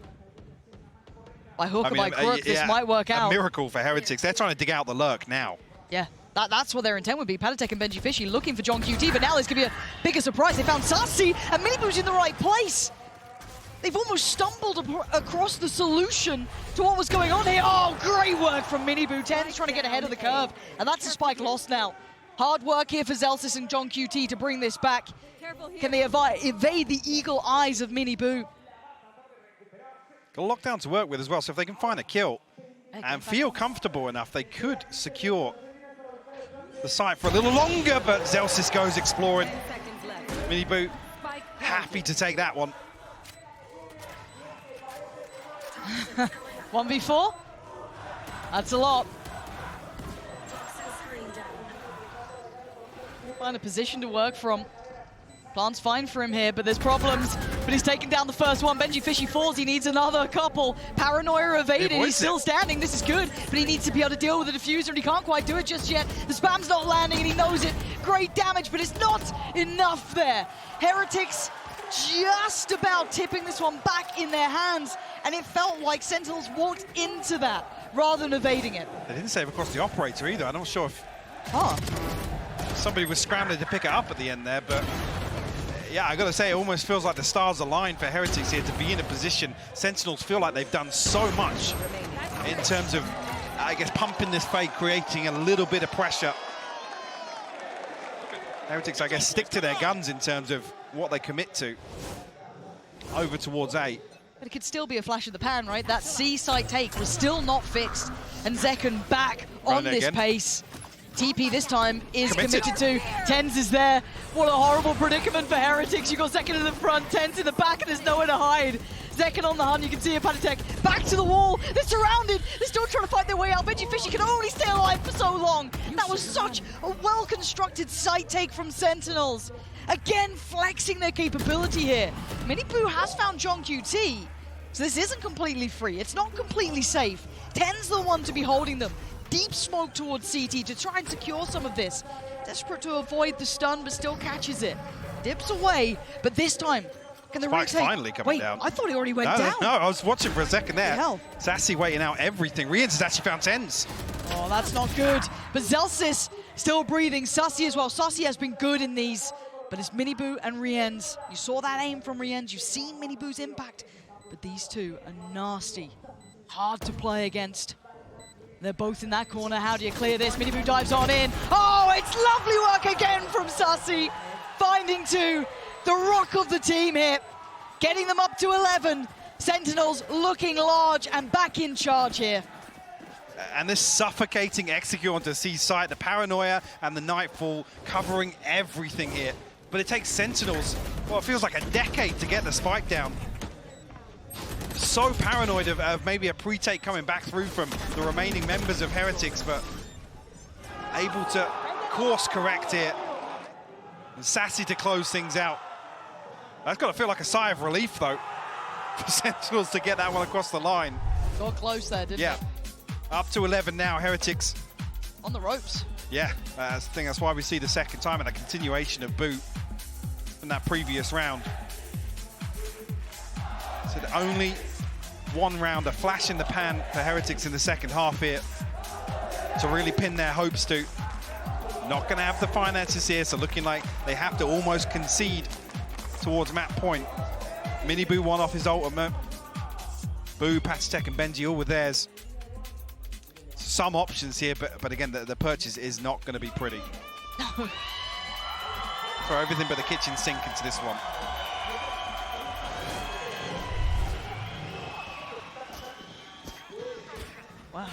Speaker 10: By hook or by crook, this might work out.
Speaker 11: A miracle for Heretics. They're trying to dig out the lurk now.
Speaker 10: Yeah, that's what their intent would be. Patatek and Benji Fishy looking for John QT, but now there's going to be a bigger surprise. They found Sassy, and Miniboo's in the right place. They've almost stumbled across the solution to what was going on here. Oh, great work from Miniboo. 10 is trying to get ahead of the curve, and that's a spike lost now. Hard work here for Zellsis and John QT to bring this back. Can they evade the eagle eyes of Miniboo?
Speaker 11: Got a lockdown to work with as well, so if they can find a kill and feel comfortable enough, they could secure the site for a little longer, but Zellsis goes exploring. Miniboo happy to take that one.
Speaker 10: 1v4? That's a lot. Find a position to work from. Plan's fine for him here, but there's problems. But he's taken down the first one. Benji Fishy falls. He needs another couple. Paranoia evaded. He's still standing. This is good, but he needs to be able to deal with the diffuser, and he can't quite do it just yet. The spam's not landing, and he knows it. Great damage, but it's not enough there. Heretics just about tipping this one back in their hands, and it felt like Sentinels walked into that rather than evading it.
Speaker 11: They didn't save across the operator either. I'm not sure if somebody was scrambling to pick it up at the end there, but yeah, I gotta say, it almost feels like the stars aligned for Heretics here to be in a position. Sentinels feel like they've done so much in terms of, I guess, pumping this fake, creating a little bit of pressure. Heretics, I guess, stick to their guns in terms of what they commit to. Over towards A.
Speaker 10: But it could still be a flash in the pan, right? That C site take was still not fixed. And Zekken back on this pace. TP this time is committed to. Tens is there. What a horrible predicament for Heretics. You got Zekken in the front, Tens in the back, and there's nowhere to hide. Zekken on the hunt, you can see a Patatek back to the wall. They're surrounded. They're still trying to fight their way out. Benji Fishy can only stay alive for so long. That was such a well-constructed site take from Sentinels. Again, flexing their capability here. Miniboo has found John QT, so this isn't completely free. It's not completely safe. Ten's the one to be holding them. Deep smoke towards CT to try and secure some of this. Desperate to avoid the stun, but still catches it. Dips away, but this time, can the
Speaker 11: Spike's finally coming down.
Speaker 10: I thought he already went down.
Speaker 11: No, I was watching for a second there.
Speaker 10: Hell.
Speaker 11: Sassy waiting out everything. Riens has actually found Tens.
Speaker 10: Oh, that's not good. But Zellsis still breathing. Sassy as well. Sassy has been good in these, but it's Miniboo and Riens. You saw that aim from Riens. You've seen Miniboo's impact, but these two are nasty. Hard to play against. They're both in that corner. How do you clear this? Miniboo dives on in. Oh, it's lovely work again from Sassy. Finding two. The rock of the team here. Getting them up to 11. Sentinels looking large and back in charge here.
Speaker 11: And this suffocating execute onto C site, the paranoia and the nightfall covering everything here but it takes Sentinels, well, it feels like a decade to get the spike down. So paranoid of maybe a pre-take coming back through from the remaining members of Heretics, but able to course correct here. And Sassy to close things out. That's got to feel like a sigh of relief, though, for Sentinels to get that one across the line.
Speaker 10: Got close there, didn't
Speaker 11: Yeah,
Speaker 10: it?
Speaker 11: up to 11 now, Heretics.
Speaker 10: On the ropes.
Speaker 11: Yeah, I think that's why we see the second time and a continuation of boot from that previous round. So only one round, a flash in the pan for Heretics in the second half here to really pin their hopes to. Not going to have the finances here, so looking like they have to almost concede towards map point. Mini Boo won off his ultimate. Boo, Patitech and Benji all with theirs. Some options here, but again, the purchase is not going to be pretty. Throw everything but the kitchen sink into this one.
Speaker 10: Wow.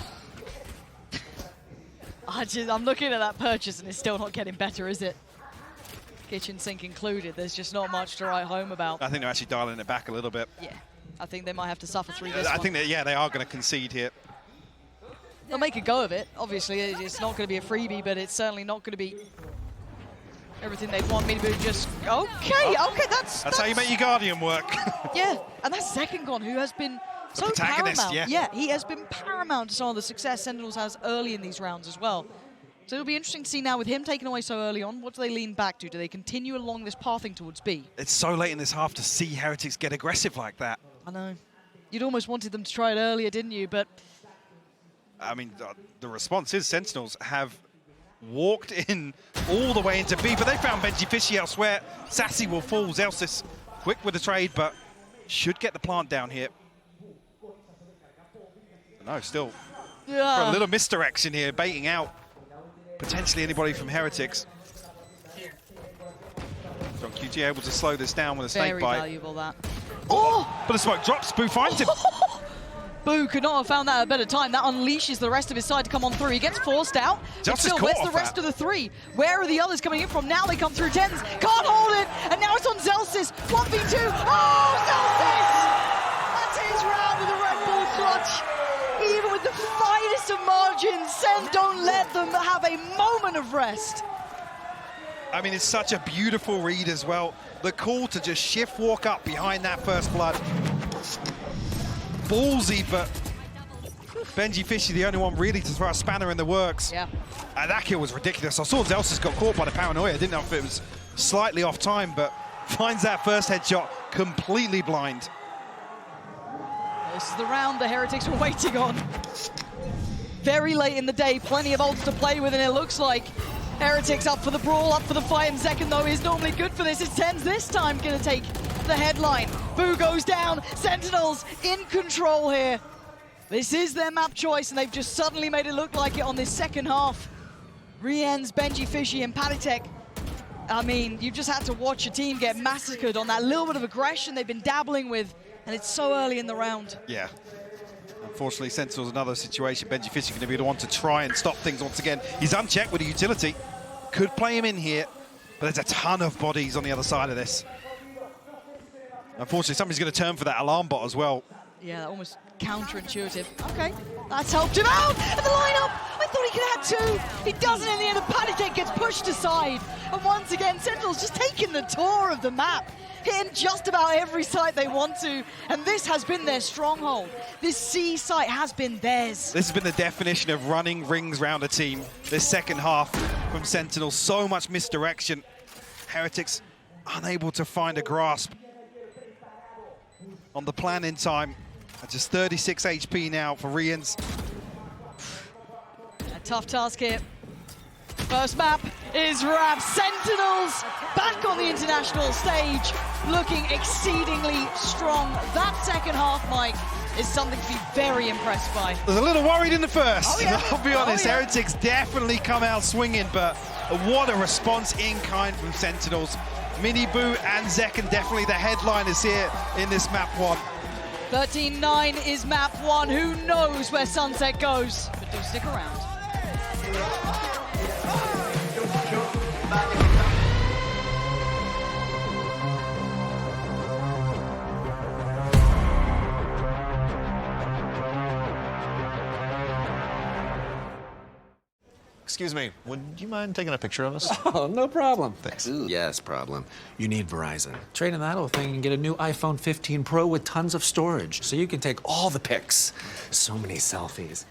Speaker 10: I'm looking at that purchase and it's still not getting better, is it? Kitchen sink included. There's just not much to write home about.
Speaker 11: I think they're actually dialing it back a little bit.
Speaker 10: Yeah, I think they might have to suffer through this
Speaker 11: I
Speaker 10: one.
Speaker 11: think that, yeah, they are going to concede here.
Speaker 10: They'll make a go of it. Obviously, it's not going to be a freebie, but it's certainly not going to be everything they'd want me to do. Just okay, that's
Speaker 11: how you make your Guardian work.
Speaker 10: Yeah, and that's Second who has been so
Speaker 11: protagonist,
Speaker 10: paramount.
Speaker 11: yeah.
Speaker 10: He has been paramount to some of the success Sentinels has early in these rounds as well. So it'll be interesting to see now with him taken away so early on, what do they lean back to? Do they continue along this pathing towards B?
Speaker 11: It's so late in this half to see Heretics get aggressive like that.
Speaker 10: I know. You'd almost wanted them to try it earlier, didn't you? But
Speaker 11: I mean, the response is Sentinels have walked in all the way into B, but they found Benji Fishy elsewhere. Sassy will fall. Zelsis quick with the trade, but should get the plant down here. No, still for a little misdirection here, baiting out potentially anybody from Heretics. John QT able to slow this down with a snake bite.
Speaker 10: very valuable that.
Speaker 11: But the smoke drops. Boo finds him.
Speaker 10: Boo could not have found that at a better time. That unleashes the rest of his side to come on through. He gets forced out. But still, where's the rest of the three? Where are the others coming in from? Now they come through tens. Can't hold it. And now it's on Zelsis. 1v2. Oh, Zelsis! That's his round with the Red Bull clutch. Even with the finest of margins, Sen don't let them have a moment of rest.
Speaker 11: I mean, it's such a beautiful read as well. The call to just shift walk up behind that first blood. Ballsy, but Benji Fishy the only one really to throw a spanner in the works.
Speaker 10: Yeah.
Speaker 11: And that kill was ridiculous. I saw Zelsis got caught by the paranoia. I didn't know if it was slightly off time, but finds that first headshot completely blind.
Speaker 10: This is the round the Heretics were waiting on. Very late in the day, plenty of ults to play with, and it looks like Heretics up for the brawl, up for the fight, and Second, though, is normally good for this. It's Tens this time going to take the headline. Boo goes down. Sentinels in control here. This is their map choice, and they've just suddenly made it look like it on this second half. Rien's, Benji Fishy, and Patitech. I mean, you just had to watch your team get massacred on that little bit of aggression they've been dabbling with, and it's so early in the round.
Speaker 11: Yeah. Unfortunately, Sentinel's another situation. Benji Fishy going to be the one to try and stop things once again. He's unchecked with a utility. Could play him in here, but there's a ton of bodies on the other side of this. Unfortunately, somebody's going to turn for that alarm bot as well.
Speaker 10: Yeah, almost counterintuitive. Okay, that's helped him out. And the lineup, I thought he could have two. He doesn't in the end. The Patitech gets pushed aside. And once again, Sentinel's just taking the tour of the map, hitting just about every site they want to. And this has been their stronghold. This C site has been theirs.
Speaker 11: This has been the definition of running rings round a team. This second half from Sentinel, so much misdirection. Heretics unable to find a grasp on the plan in time. Just 36 HP now for Rians.
Speaker 10: A tough task here. First map is wrapped. Sentinels back on the international stage, looking exceedingly strong. That second half, Mike, is something to be very impressed by.
Speaker 11: I was a little worried in the first.
Speaker 10: Oh, yeah.
Speaker 11: I'll be honest,
Speaker 10: Oh, yeah.
Speaker 11: Heretics definitely come out swinging, but what a response in kind from Sentinels. Mini Boo and Zekken definitely the headliners here in this map one.
Speaker 10: 13-9 is map one. Who knows where Sunset goes? But do stick around.
Speaker 13: Excuse me, would you mind taking a picture of us?
Speaker 14: Oh, no problem.
Speaker 13: Thanks.
Speaker 14: Yes, problem. You need Verizon. Trade in that old thing and get a new iPhone 15 Pro with tons of storage, so you can take all the pics. So many selfies.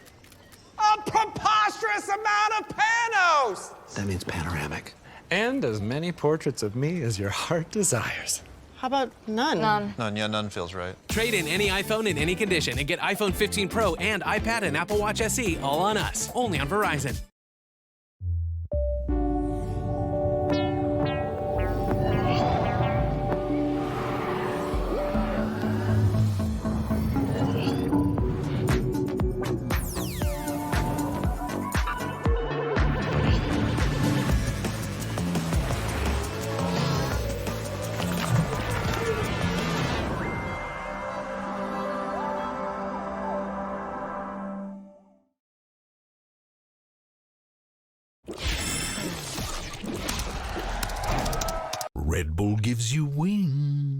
Speaker 9: A preposterous amount of panos!
Speaker 14: That means panoramic. And as many portraits of me as your heart desires.
Speaker 15: How about none?
Speaker 13: None, yeah, none feels right.
Speaker 16: Trade in any iPhone in any condition and get iPhone 15 Pro and iPad and Apple Watch SE all on us. Only on Verizon.
Speaker 17: Red Bull gives you wings.